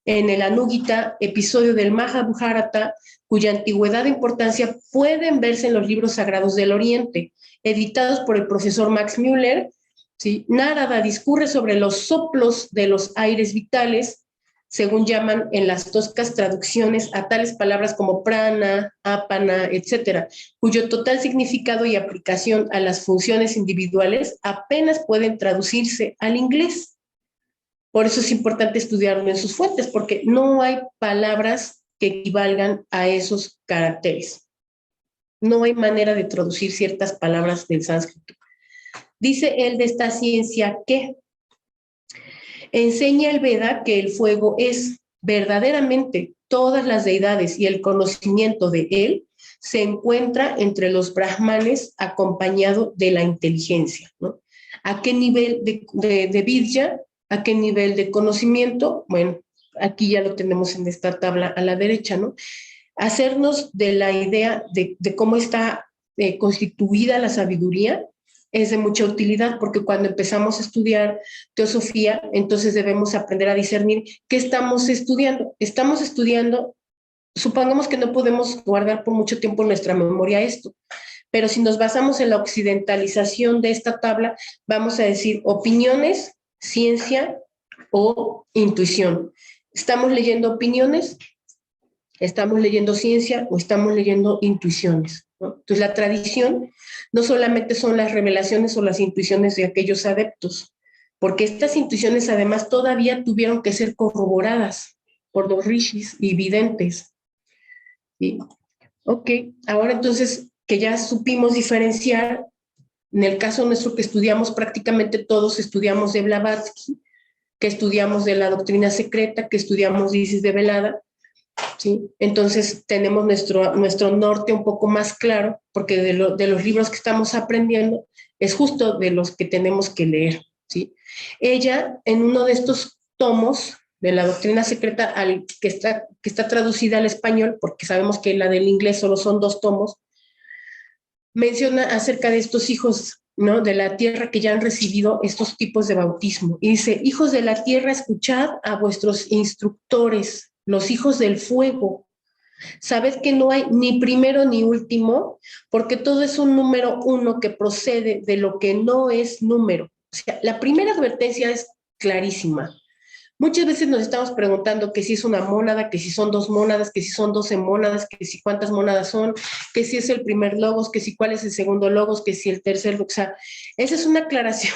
en el Anugita, episodio del Mahabharata, cuya antigüedad e importancia pueden verse en los libros sagrados del Oriente, editados por el profesor Max Müller. ¿Sí? Narada discurre sobre los soplos de los aires vitales, según llaman en las toscas traducciones a tales palabras como prana, apana, etcétera, cuyo total significado y aplicación a las funciones individuales apenas pueden traducirse al inglés. Por eso es importante estudiarlo en sus fuentes, porque no hay palabras que equivalgan a esos caracteres. No hay manera de traducir ciertas palabras del sánscrito. Dice él de esta ciencia que enseña el Veda que el fuego es verdaderamente todas las deidades y el conocimiento de él se encuentra entre los brahmanes acompañado de la inteligencia, ¿no? ¿A qué nivel de vidya? ¿A qué nivel de conocimiento? Bueno, aquí ya lo tenemos en esta tabla a la derecha, ¿no? Hacernos de la idea de cómo está constituida la sabiduría es de mucha utilidad, porque cuando empezamos a estudiar teosofía, entonces debemos aprender a discernir qué estamos estudiando. Estamos estudiando, supongamos que no podemos guardar por mucho tiempo en nuestra memoria esto, pero si nos basamos en la occidentalización de esta tabla, vamos a decir opiniones, ciencia o intuición. ¿Estamos leyendo opiniones? ¿Estamos leyendo ciencia o estamos leyendo intuiciones? ¿No? Entonces, la tradición no solamente son las revelaciones o las intuiciones de aquellos adeptos, porque estas intuiciones además todavía tuvieron que ser corroboradas por los rishis y videntes. ¿Sí? Ok, ahora entonces que ya supimos diferenciar, en el caso nuestro que estudiamos prácticamente todos, estudiamos de Blavatsky, que estudiamos de la doctrina secreta, que estudiamos de Isis de Velada, ¿sí? Entonces tenemos nuestro norte un poco más claro, porque de los libros que estamos aprendiendo es justo de los que tenemos que leer, ¿sí? Ella, en uno de estos tomos de la doctrina secreta, que está traducida al español, porque sabemos que la del inglés solo son 2 tomos, menciona acerca de estos hijos, ¿no?, de la tierra que ya han recibido estos tipos de bautismo. Y dice: hijos de la tierra, escuchad a vuestros instructores, los hijos del fuego. Sabed que no hay ni primero ni último, porque todo es un número uno que procede de lo que no es número. O sea, la primera advertencia es clarísima. Muchas veces nos estamos preguntando que si es una mónada, que si son 2 mónadas, que si son 12 mónadas, que si cuántas mónadas son, que si es el primer logos, que si cuál es el segundo logos, que si el tercer, o sea, esa es una aclaración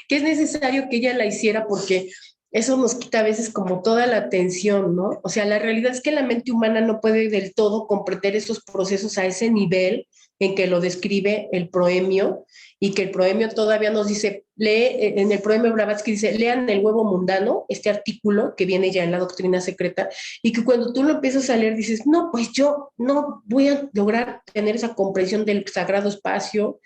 que es necesario que ella la hiciera, porque eso nos quita a veces como toda la atención, ¿no? O sea, la realidad es que la mente humana no puede del todo comprender esos procesos a ese nivel en que lo describe el proemio, y que el proemio todavía nos dice, en el proemio Blavatsky dice: lean El huevo mundano, este artículo que viene ya en la doctrina secreta, y que cuando tú lo empiezas a leer dices: no, pues yo no voy a lograr tener esa comprensión del sagrado espacio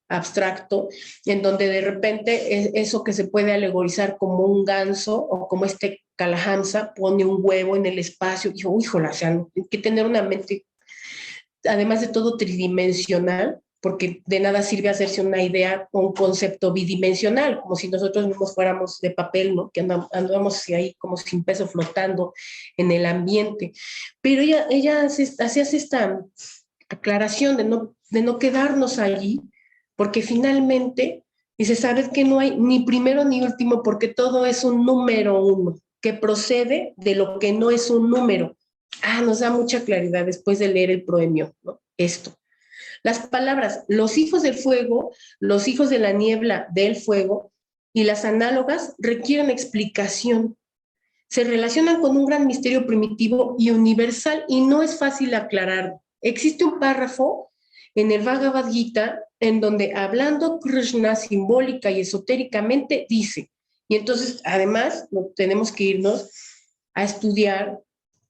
abstracto, en donde de repente eso que se puede alegorizar como un ganso, o como este Kalahamsa pone un huevo en el espacio. Y yo, híjole, o sea, hay que tener una mente, además de todo, tridimensional, porque de nada sirve hacerse una idea o un concepto bidimensional, como si nosotros mismos fuéramos de papel, ¿no?, que andamos ahí como sin peso flotando en el ambiente. Pero ella hace esta aclaración de no quedarnos allí, porque finalmente dice: sabes que no hay ni primero ni último, porque todo es un número uno, que procede de lo que no es un número. Nos da mucha claridad después de leer el proemio, ¿no? Esto. Las palabras los hijos del fuego, los hijos de la niebla del fuego y las análogas requieren explicación. Se relacionan con un gran misterio primitivo y universal, y no es fácil aclarar. Existe un párrafo en el Bhagavad Gita en donde, hablando Krishna simbólica y esotéricamente, dice, y entonces además tenemos que irnos a estudiar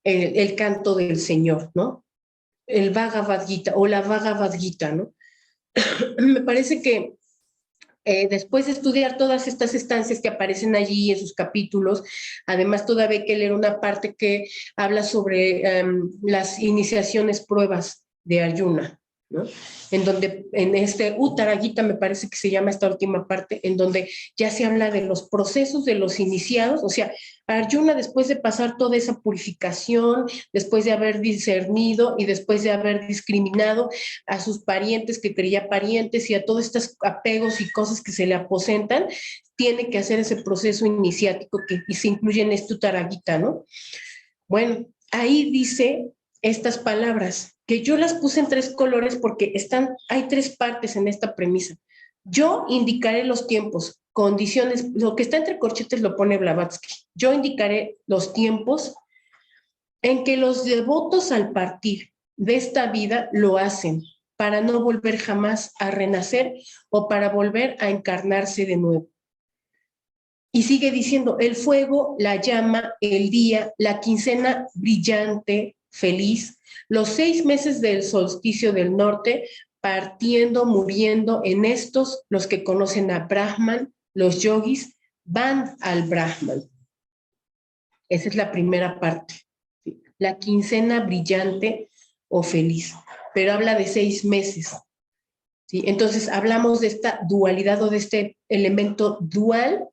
el canto del Señor, ¿no? El Bhagavad Gita o la Bhagavad Gita, ¿no? Me parece que después de estudiar todas estas estancias que aparecen allí en sus capítulos, además todavía hay que leer una parte que habla sobre las iniciaciones, pruebas de Arjuna, ¿no? En donde, en este Uttara Gita, me parece que se llama esta última parte, en donde ya se habla de los procesos de los iniciados. O sea, Arjuna, después de pasar toda esa purificación, después de haber discernido y después de haber discriminado a sus parientes que creía parientes y a todos estos apegos y cosas que se le aposentan, tiene que hacer ese proceso iniciático y se incluye en este Uttara Gita, ¿no? Bueno, ahí dice estas palabras, que yo las puse en 3 colores porque hay 3 partes en esta premisa. Yo indicaré los tiempos, condiciones, lo que está entre corchetes lo pone Blavatsky. Yo indicaré los tiempos en que los devotos, al partir de esta vida, lo hacen para no volver jamás a renacer o para volver a encarnarse de nuevo. Y sigue diciendo: el fuego, la llama, el día, la quincena brillante, feliz, los 6 meses del solsticio del norte, partiendo, muriendo, en estos los que conocen a Brahman, los yogis, van al Brahman. Esa es la primera parte. ¿Sí? La quincena brillante o feliz, pero habla de 6 meses. ¿Sí? Entonces hablamos de esta dualidad o de este elemento dual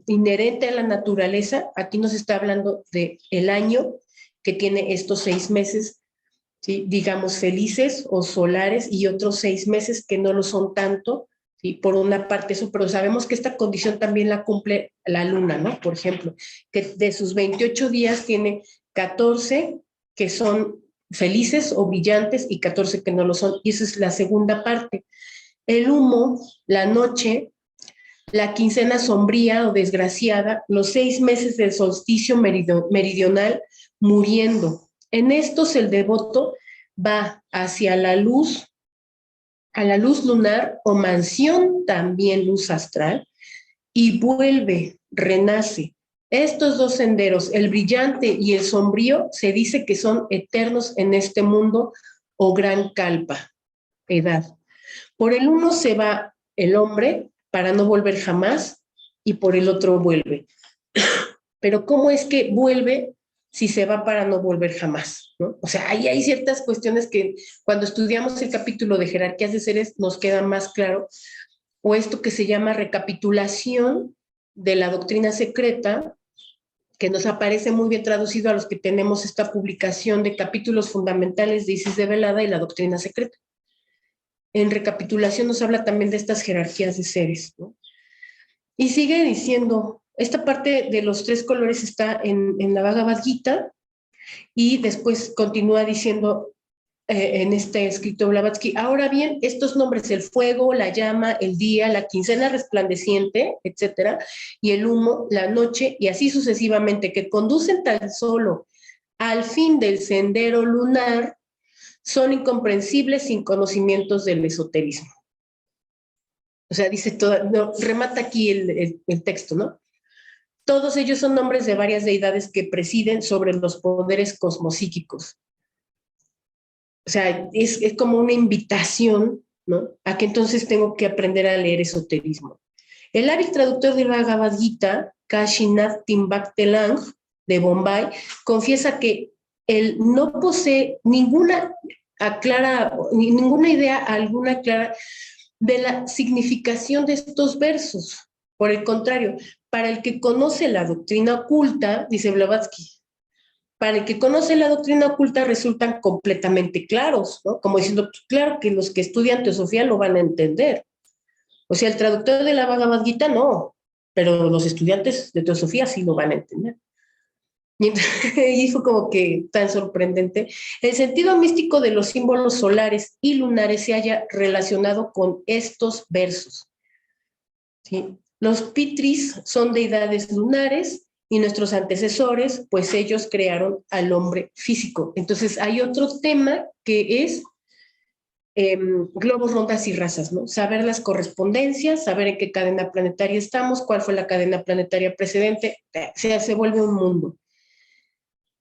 inherente a la naturaleza. Aquí nos está hablando de el año, que tiene estos 6 meses, ¿sí?, digamos, felices o solares, y otros 6 meses que no lo son tanto, ¿sí? Por una parte eso, pero sabemos que esta condición también la cumple la luna, ¿no? Por ejemplo, que de sus 28 días tiene 14 que son felices o brillantes y 14 que no lo son, y esa es la segunda parte. El humo, la noche, la quincena sombría o desgraciada, los 6 meses del solsticio meridional, muriendo. En estos el devoto va hacia la luz, a la luz lunar o mansión, también luz astral, y vuelve, renace, Estos dos senderos, el brillante y el sombrío, se dice que son eternos en este mundo o gran kalpa, edad. Por el uno se va el hombre para no volver jamás y por el otro vuelve. Pero ¿cómo es que vuelve si se va para no volver jamás? ¿No? O sea, ahí hay ciertas cuestiones que cuando estudiamos el capítulo de jerarquías de seres nos queda más claro, o esto que se llama recapitulación de la doctrina secreta, que nos aparece muy bien traducido a los que tenemos esta publicación de capítulos fundamentales de Isis de Velada y la doctrina secreta. En recapitulación nos habla también de estas jerarquías de seres, ¿no? Y sigue diciendo, esta parte de los tres colores está en la Bhagavad Gita, y después continúa diciendo en este escrito Blavatsky, ahora bien, estos nombres, el fuego, la llama, el día, la quincena resplandeciente, etcétera, y el humo, la noche, y así sucesivamente, que conducen tan solo al fin del sendero lunar, son incomprensibles sin conocimientos del esoterismo. O sea, dice todo, no, remata aquí el texto, ¿no? Todos ellos son nombres de varias deidades que presiden sobre los poderes cosmopsíquicos. O sea, es como una invitación, ¿no? A que entonces tengo que aprender a leer esoterismo. El hábil traductor de Bhagavad Gita, Kashinath Timbaktelang, de Bombay, confiesa que él no posee ninguna idea alguna clara de la significación de estos versos. Por el contrario, para el que conoce la doctrina oculta, dice Blavatsky, para el que conoce la doctrina oculta resultan completamente claros, ¿no? Como diciendo, claro que los que estudian teosofía lo van a entender. O sea, el traductor de la Bhagavad Gita no, pero los estudiantes de teosofía sí lo van a entender. Y fue como que tan sorprendente. El sentido místico de los símbolos solares y lunares se halla relacionado con estos versos, ¿sí? Los pitris son deidades lunares y nuestros antecesores, pues ellos crearon al hombre físico. Entonces hay otro tema que es globos, rondas y razas, ¿no? Saber las correspondencias, saber en qué cadena planetaria estamos, cuál fue la cadena planetaria precedente, se vuelve un mundo.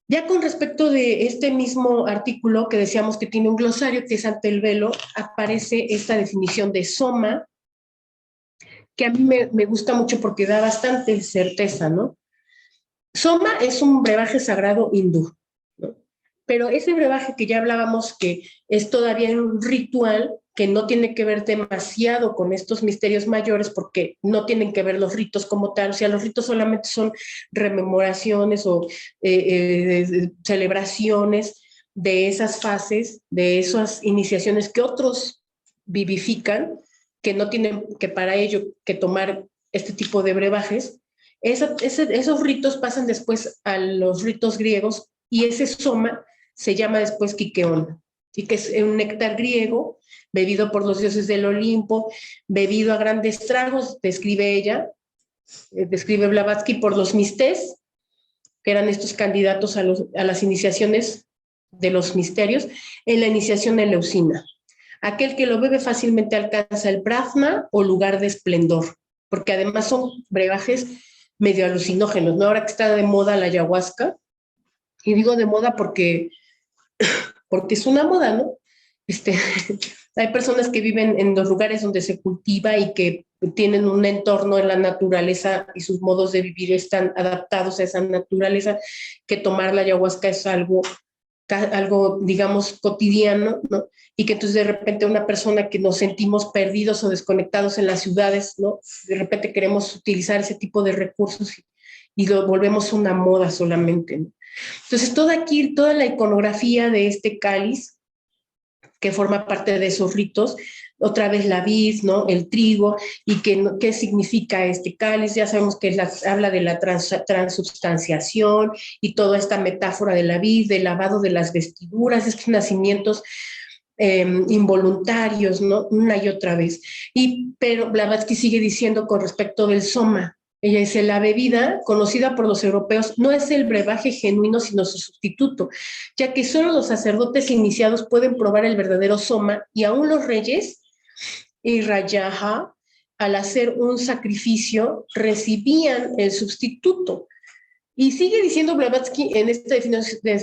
Ya con respecto de este mismo artículo que decíamos que tiene un glosario, que es ante el velo, aparece esta definición de soma, que a mí me gusta mucho porque da bastante certeza, ¿no? Soma es un brebaje sagrado hindú, ¿no? Pero ese brebaje que ya hablábamos que es todavía un ritual que no tiene que ver demasiado con estos misterios mayores porque no tienen que ver los ritos como tal, o sea, los ritos solamente son rememoraciones o celebraciones de esas fases, de esas iniciaciones que otros vivifican, que no tienen que para ello que tomar este tipo de brebajes. Esos ritos pasan después a los ritos griegos y ese soma se llama después Kikeon, y que es un néctar griego bebido por los dioses del Olimpo, bebido a grandes tragos, describe ella, describe Blavatsky, por los mistés, que eran estos candidatos a las iniciaciones de los misterios, en la iniciación eleucina. Aquel que lo bebe fácilmente alcanza el Brahma o lugar de esplendor, porque además son brebajes medio alucinógenos, ¿no? Ahora que está de moda la ayahuasca, y digo de moda porque es una moda, ¿no? Hay personas que viven en los lugares donde se cultiva y que tienen un entorno en la naturaleza y sus modos de vivir están adaptados a esa naturaleza, que tomar la ayahuasca es algo, digamos, cotidiano, ¿no? Y que entonces de repente una persona que nos sentimos perdidos o desconectados en las ciudades, ¿no? De repente queremos utilizar ese tipo de recursos y lo volvemos una moda solamente, ¿no? Entonces, toda la iconografía de este cáliz, que forma parte de esos ritos, otra vez la vid, ¿no? El trigo, y qué significa este cáliz. Ya sabemos que habla de la transubstanciación y toda esta metáfora de la vid, del lavado de las vestiduras, estos nacimientos involuntarios, ¿no? Una y otra vez. Pero Blavatsky sigue diciendo con respecto del soma. Ella dice, la bebida, conocida por los europeos, no es el brebaje genuino, sino su sustituto, ya que solo los sacerdotes iniciados pueden probar el verdadero soma, y aún los reyes y Rajaha, al hacer un sacrificio, recibían el sustituto. Y sigue diciendo Blavatsky en esta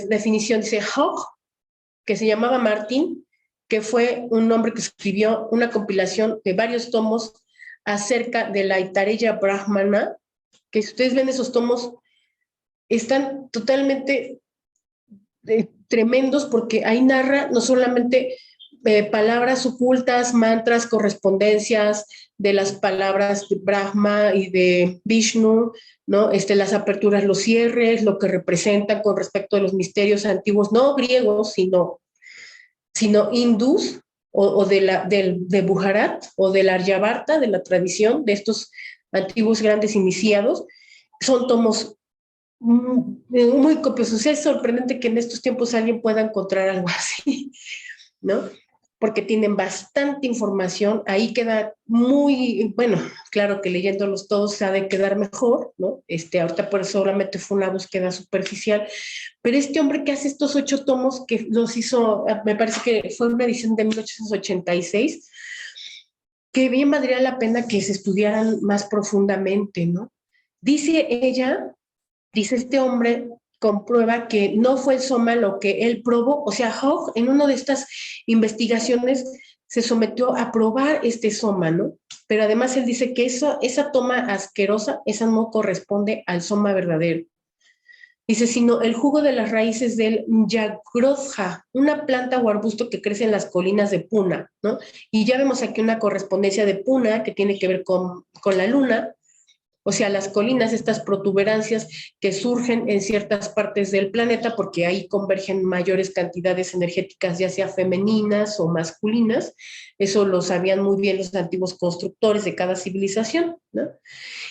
definición, dice Hawk, que se llamaba Martin, que fue un hombre que escribió una compilación de varios tomos acerca de la Aitareya Brahmana, que si ustedes ven esos tomos, están totalmente tremendos porque ahí narra no solamente palabras ocultas, mantras, correspondencias de las palabras de Brahma y de Vishnu, ¿no? Las aperturas, los cierres, lo que representan con respecto a los misterios antiguos, no griegos, sino hindús, o de Bujarat, o del Aryabharta, de la tradición de estos antiguos grandes iniciados. Son tomos muy copiosos. Es sorprendente que en estos tiempos alguien pueda encontrar algo así, ¿no? Porque tienen bastante información, ahí queda muy, bueno, claro que leyéndolos todos se ha de quedar mejor, ¿no? Ahorita por eso solamente fue una búsqueda superficial, pero este hombre que hace estos 8 tomos, que los hizo, me parece que fue una edición de 1886, que bien valdría la pena que se estudiaran más profundamente, ¿no? Dice ella, dice este hombre, comprueba que no fue el soma lo que él probó, o sea, Hogg en una de estas investigaciones se sometió a probar este soma, ¿no? Pero además él dice que esa toma asquerosa, esa no corresponde al soma verdadero. Dice, sino el jugo de las raíces del Yagrodha, una planta o arbusto que crece en las colinas de Puna, ¿no? Y ya vemos aquí una correspondencia de Puna que tiene que ver con la luna, o sea, las colinas, estas protuberancias que surgen en ciertas partes del planeta porque ahí convergen mayores cantidades energéticas, ya sea femeninas o masculinas. Eso lo sabían muy bien los antiguos constructores de cada civilización, ¿no?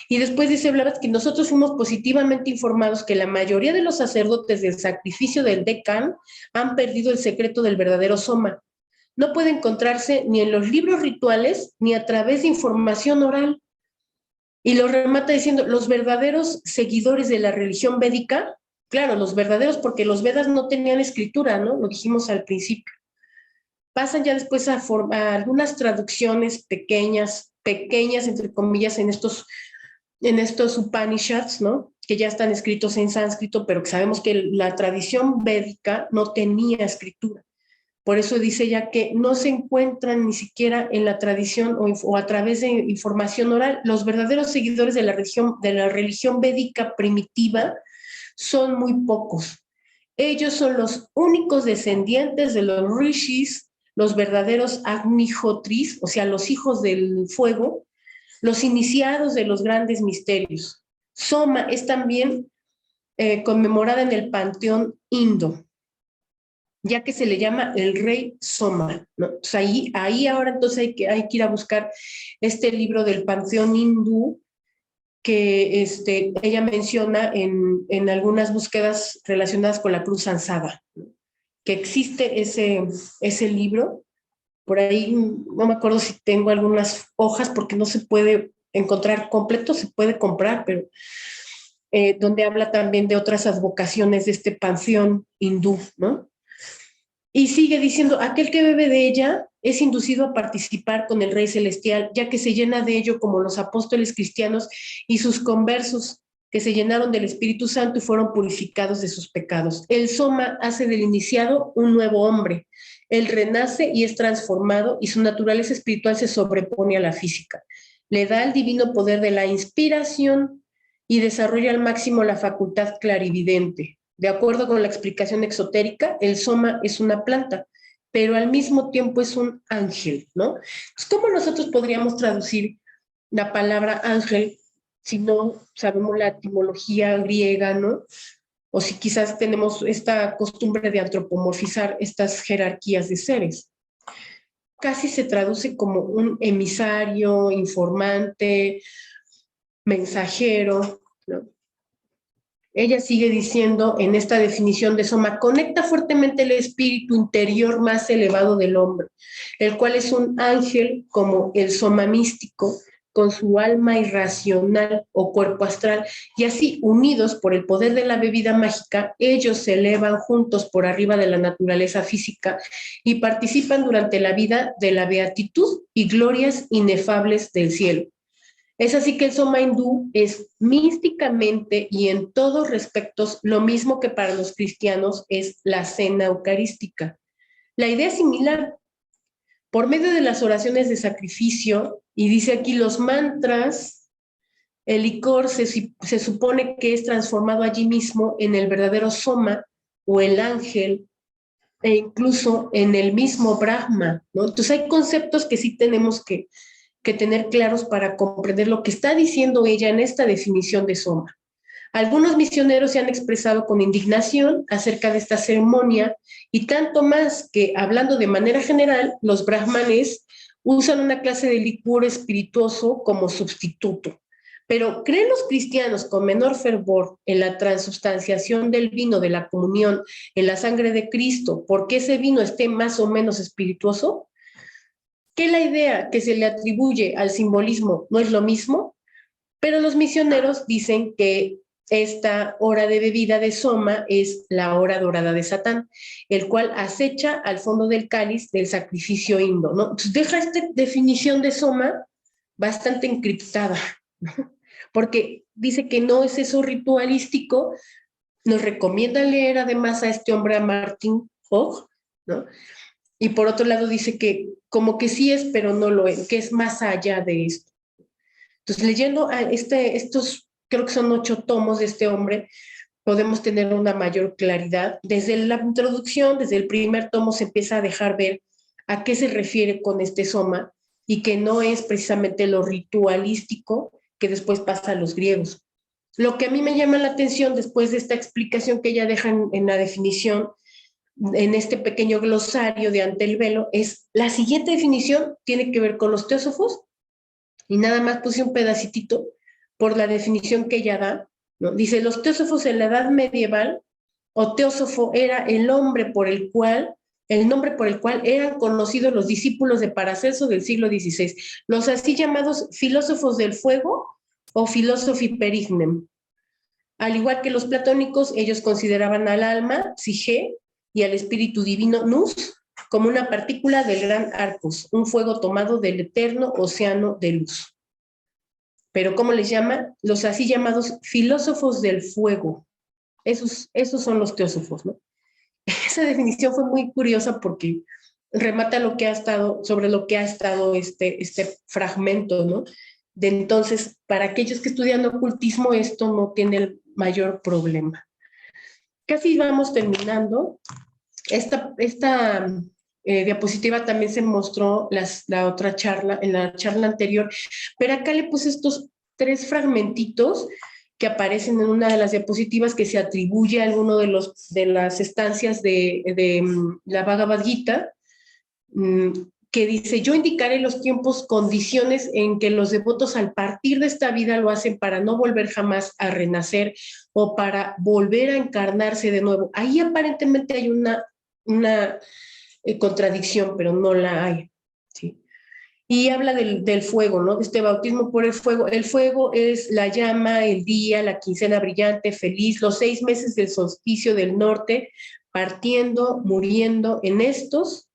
Y después dice Blavatsky que nosotros fuimos positivamente informados que la mayoría de los sacerdotes del sacrificio del Deccan han perdido el secreto del verdadero soma. No puede encontrarse ni en los libros rituales ni a través de información oral. Y lo remata diciendo, los verdaderos seguidores de la religión védica, claro, los verdaderos porque los Vedas no tenían escritura, ¿no? Lo dijimos al principio. Pasan ya después a algunas traducciones pequeñas, entre comillas, en estos Upanishads, ¿no? Que ya están escritos en sánscrito, pero que sabemos que la tradición védica no tenía escritura. Por eso dice ella que no se encuentran ni siquiera en la tradición o a través de información oral. Los verdaderos seguidores de la religión védica primitiva son muy pocos. Ellos son los únicos descendientes de los rishis, los verdaderos agnihotris, o sea, los hijos del fuego, los iniciados de los grandes misterios. Soma es también conmemorada en el panteón indo, ya que se le llama el rey Soma, ¿no? Entonces ahí ahora entonces hay que ir a buscar este libro del panteón hindú que ella menciona en algunas búsquedas relacionadas con la cruz ansada, ¿no? Que existe ese libro. Por ahí no me acuerdo si tengo algunas hojas porque no se puede encontrar completo, se puede comprar, pero donde habla también de otras advocaciones de este panteón hindú, ¿no? Y sigue diciendo, aquel que bebe de ella es inducido a participar con el Rey Celestial, ya que se llena de ello como los apóstoles cristianos y sus conversos, que se llenaron del Espíritu Santo y fueron purificados de sus pecados. El soma hace del iniciado un nuevo hombre. Él renace y es transformado y su naturaleza espiritual se sobrepone a la física. Le da el divino poder de la inspiración y desarrolla al máximo la facultad clarividente. De acuerdo con la explicación exotérica, el soma es una planta, pero al mismo tiempo es un ángel, ¿no? Pues, ¿cómo nosotros podríamos traducir la palabra ángel si no sabemos la etimología griega, ¿no? O si quizás tenemos esta costumbre de antropomorfizar estas jerarquías de seres. Casi se traduce como un emisario, informante, mensajero, ¿no? Ella sigue diciendo en esta definición de soma, conecta fuertemente el espíritu interior más elevado del hombre, el cual es un ángel como el soma místico, con su alma irracional o cuerpo astral, y así, unidos por el poder de la bebida mágica, ellos se elevan juntos por arriba de la naturaleza física y participan durante la vida de la beatitud y glorias inefables del cielo. Es así que el Soma hindú es místicamente y en todos respectos lo mismo que para los cristianos es la cena eucarística. La idea es similar. Por medio de las oraciones de sacrificio, y dice aquí los mantras, el licor se supone que es transformado allí mismo en el verdadero Soma o el ángel, e incluso en el mismo Brahma, ¿no? Entonces hay conceptos que sí tenemos que tener claros para comprender lo que está diciendo ella en esta definición de Soma. Algunos misioneros se han expresado con indignación acerca de esta ceremonia y tanto más que, hablando de manera general, los brahmanes usan una clase de licor espirituoso como sustituto. Pero ¿creen los cristianos con menor fervor en la transubstanciación del vino de la comunión en la sangre de Cristo porque ese vino esté más o menos espirituoso? ¿Que la idea que se le atribuye al simbolismo no es lo mismo? Pero los misioneros dicen que esta hora de bebida de Soma es la hora dorada de Satán, el cual acecha al fondo del cáliz del sacrificio indo, ¿no? Entonces deja esta definición de Soma bastante encriptada, ¿no? Porque dice que no es eso ritualístico. Nos recomienda leer además a este hombre, a Martin Hogg, ¿no? Y por otro lado dice que como que sí es, pero no lo es, que es más allá de esto. Entonces, leyendo a estos, creo que son 8 tomos de este hombre, podemos tener una mayor claridad. Desde la introducción, desde el primer tomo, se empieza a dejar ver a qué se refiere con este Soma y que no es precisamente lo ritualístico que después pasa a los griegos. Lo que a mí me llama la atención después de esta explicación que ella deja en la definición, en este pequeño glosario de Ante el Velo, es la siguiente definición, tiene que ver con los teósofos, y nada más puse un pedacitito por la definición que ella da, ¿no? Dice, los teósofos en la edad medieval, o teósofo era el nombre por el cual eran conocidos los discípulos de Paracelso del siglo XVI, los así llamados filósofos del fuego o philosophi perignem. Al igual que los platónicos, ellos consideraban al alma, psique, y al espíritu divino, nous, como una partícula del gran arcos, un fuego tomado del eterno océano de luz. Pero ¿cómo les llama? Los así llamados filósofos del fuego. Esos son los teósofos, ¿no? Esa definición fue muy curiosa porque remata sobre lo que ha estado este fragmento, ¿no? De entonces, para aquellos que estudian ocultismo, esto no tiene el mayor problema. Casi vamos terminando. Esta diapositiva también se mostró la otra charla, en la charla anterior, pero acá le puse estos 3 fragmentitos que aparecen en una de las diapositivas que se atribuye a alguno de las estancias de la Bhagavad Gita, que dice, yo indicaré los tiempos, condiciones en que los devotos al partir de esta vida lo hacen para no volver jamás a renacer o para volver a encarnarse de nuevo. Ahí aparentemente hay una contradicción, pero no la hay, ¿sí? Y habla del fuego, ¿no? Este bautismo por el fuego. El fuego es la llama, el día, la quincena brillante, feliz, los 6 meses del solsticio del norte, partiendo, muriendo. En estos,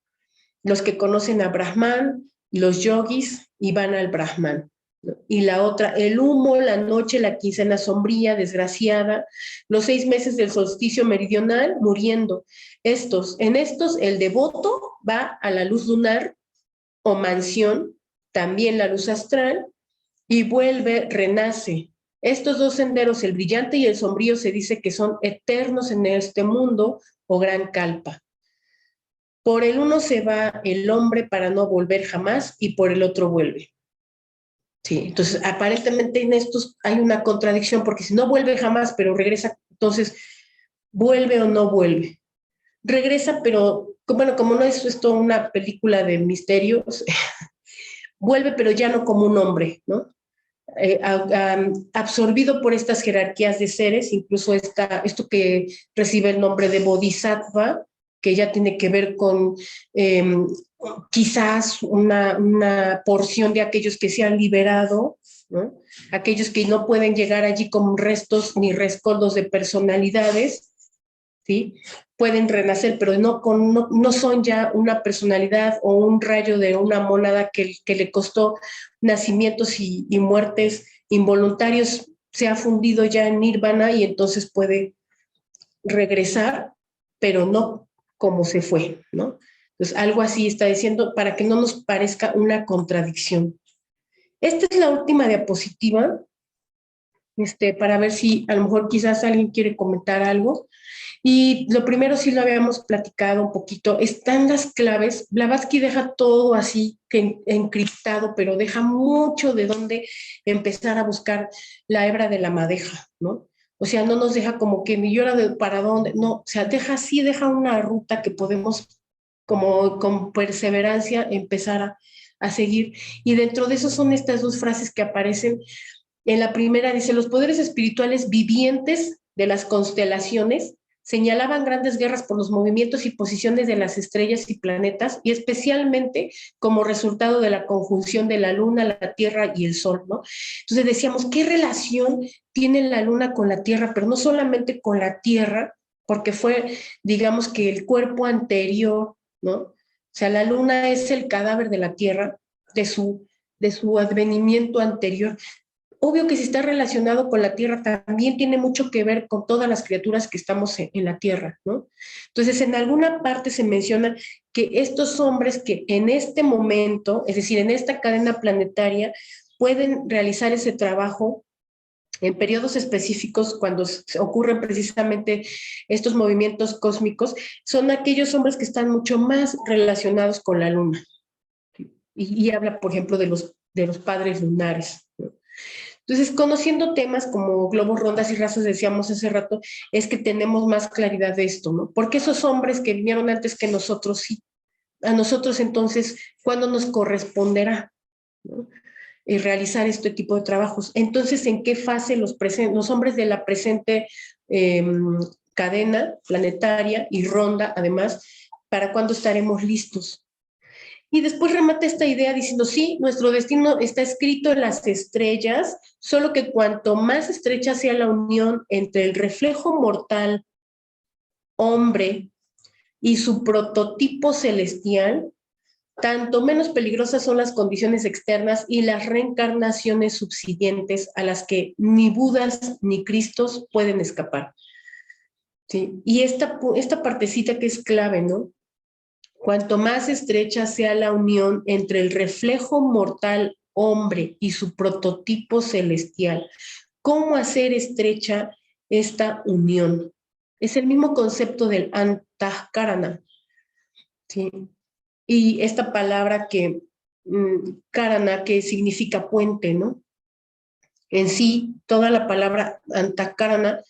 los que conocen a Brahman, los yogis, y van al Brahman. Y la otra, el humo, la noche, la quincena sombría, desgraciada, los 6 meses del solsticio meridional, muriendo. En estos, el devoto va a la luz lunar o mansión, también la luz astral, y vuelve, renace. Estos 2 senderos, el brillante y el sombrío, se dice que son eternos en este mundo o gran kalpa. Por el uno se va el hombre para no volver jamás y por el otro vuelve. Sí, entonces aparentemente en estos hay una contradicción porque si no vuelve jamás pero regresa, entonces vuelve o no vuelve. Regresa, pero bueno, como no es esto una película de misterios, vuelve pero ya no como un hombre, ¿no? Absorbido por estas jerarquías de seres, incluso esto que recibe el nombre de bodhisattva, que ya tiene que ver con quizás una porción de aquellos que se han liberado, ¿no? Aquellos que no pueden llegar allí como restos ni rescoldos de personalidades, ¿sí? pueden renacer, pero no son ya una personalidad o un rayo de una mónada que le costó nacimientos y muertes involuntarios, se ha fundido ya en nirvana y entonces puede regresar, pero no como se fue, ¿no? Entonces, algo así está diciendo para que no nos parezca una contradicción. Esta es la última diapositiva, para ver si a lo mejor quizás alguien quiere comentar algo. Y lo primero sí lo habíamos platicado un poquito, están las claves. Blavatsky deja todo así que encriptado, pero deja mucho de dónde empezar a buscar la hebra de la madeja, ¿no? O sea, no nos deja como que ni llora de para dónde, no, o sea, deja una ruta que podemos como con perseverancia empezar a seguir. Y dentro de eso son estas dos frases que aparecen. En la primera dice, los poderes espirituales vivientes de las constelaciones señalaban grandes guerras por los movimientos y posiciones de las estrellas y planetas, y especialmente como resultado de la conjunción de la Luna, la Tierra y el Sol, ¿no? Entonces decíamos, ¿qué relación tiene la Luna con la Tierra? Pero no solamente con la Tierra, porque fue, digamos que el cuerpo anterior, ¿no? O sea, la Luna es el cadáver de la Tierra, de su advenimiento anterior. Obvio que si está relacionado con la Tierra, también tiene mucho que ver con todas las criaturas que estamos en la Tierra, ¿no? Entonces, en alguna parte se menciona que estos hombres que en este momento, es decir, en esta cadena planetaria, pueden realizar ese trabajo en periodos específicos cuando ocurren precisamente estos movimientos cósmicos, son aquellos hombres que están mucho más relacionados con la Luna. Y habla, por ejemplo, de los padres lunares, ¿no? Entonces, conociendo temas como globos, rondas y razas, decíamos hace rato, es que tenemos más claridad de esto, ¿no? Porque esos hombres que vinieron antes que nosotros, sí, a nosotros entonces, ¿cuándo nos corresponderá, ¿no? Y realizar este tipo de trabajos? Entonces, ¿en qué fase los hombres de la presente cadena planetaria y ronda, además, para cuándo estaremos listos? Y después remata esta idea diciendo, sí, nuestro destino está escrito en las estrellas, solo que cuanto más estrecha sea la unión entre el reflejo mortal, hombre, y su prototipo celestial, tanto menos peligrosas son las condiciones externas y las reencarnaciones subsiguientes a las que ni Budas ni Cristos pueden escapar. ¿Sí? Y esta partecita que es clave, ¿no? Cuanto más estrecha sea la unión entre el reflejo mortal hombre y su prototipo celestial, ¿cómo hacer estrecha esta unión? Es el mismo concepto del antahkarana, ¿sí? Y esta palabra que, karana, que significa puente, ¿no? En sí, toda la palabra antahkarana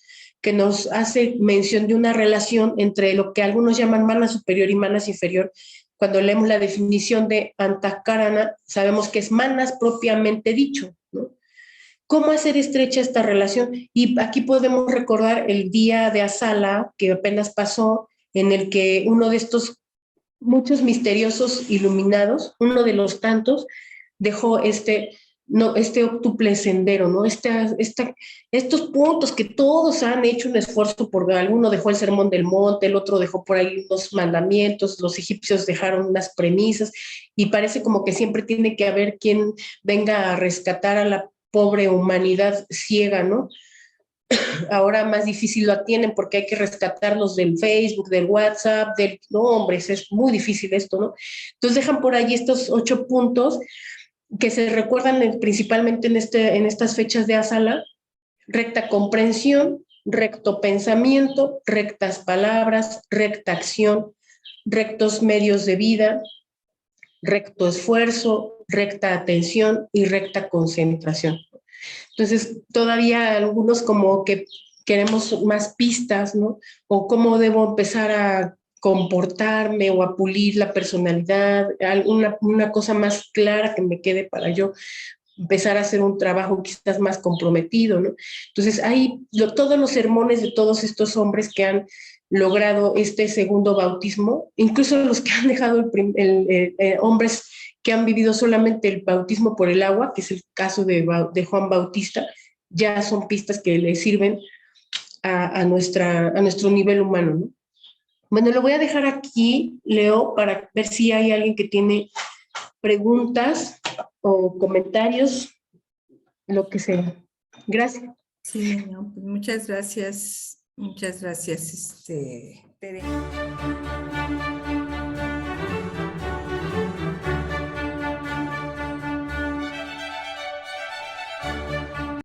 que nos hace mención de una relación entre lo que algunos llaman mana superior y manas inferior. Cuando leemos la definición de antahkarana, sabemos que es manas propiamente dicho, ¿no? ¿Cómo hacer estrecha esta relación? Y aquí podemos recordar el día de Asala, que apenas pasó, en el que uno de estos muchos misteriosos iluminados, uno de los tantos, dejó este octuple sendero, ¿no? Estos puntos que todos han hecho un esfuerzo por, alguno dejó el Sermón del Monte, el otro dejó por ahí unos mandamientos, los egipcios dejaron unas premisas, y parece como que siempre tiene que haber quien venga a rescatar a la pobre humanidad ciega, ¿no? Ahora más difícil lo tienen porque hay que rescatarlos del Facebook, del WhatsApp, no, hombre, es muy difícil esto, ¿no? Entonces dejan por ahí estos 8 puntos que se recuerdan principalmente en estas fechas de Asala: recta comprensión, recto pensamiento, rectas palabras, recta acción, rectos medios de vida, recto esfuerzo, recta atención y recta concentración. Entonces, todavía algunos como que queremos más pistas, ¿no? O cómo debo empezar a comportarme o a pulir la personalidad, una cosa más clara que me quede para yo empezar a hacer un trabajo quizás más comprometido, ¿no? Entonces, hay todos los sermones de todos estos hombres que han logrado este segundo bautismo, incluso los que han dejado hombres que han vivido solamente el bautismo por el agua, que es el caso de Juan Bautista, ya son pistas que le sirven a nuestro nivel humano, ¿no? Bueno, lo voy a dejar aquí, Leo, para ver si hay alguien que tiene preguntas o comentarios, lo que sea. Gracias. Sí, no, pues muchas gracias, Tere.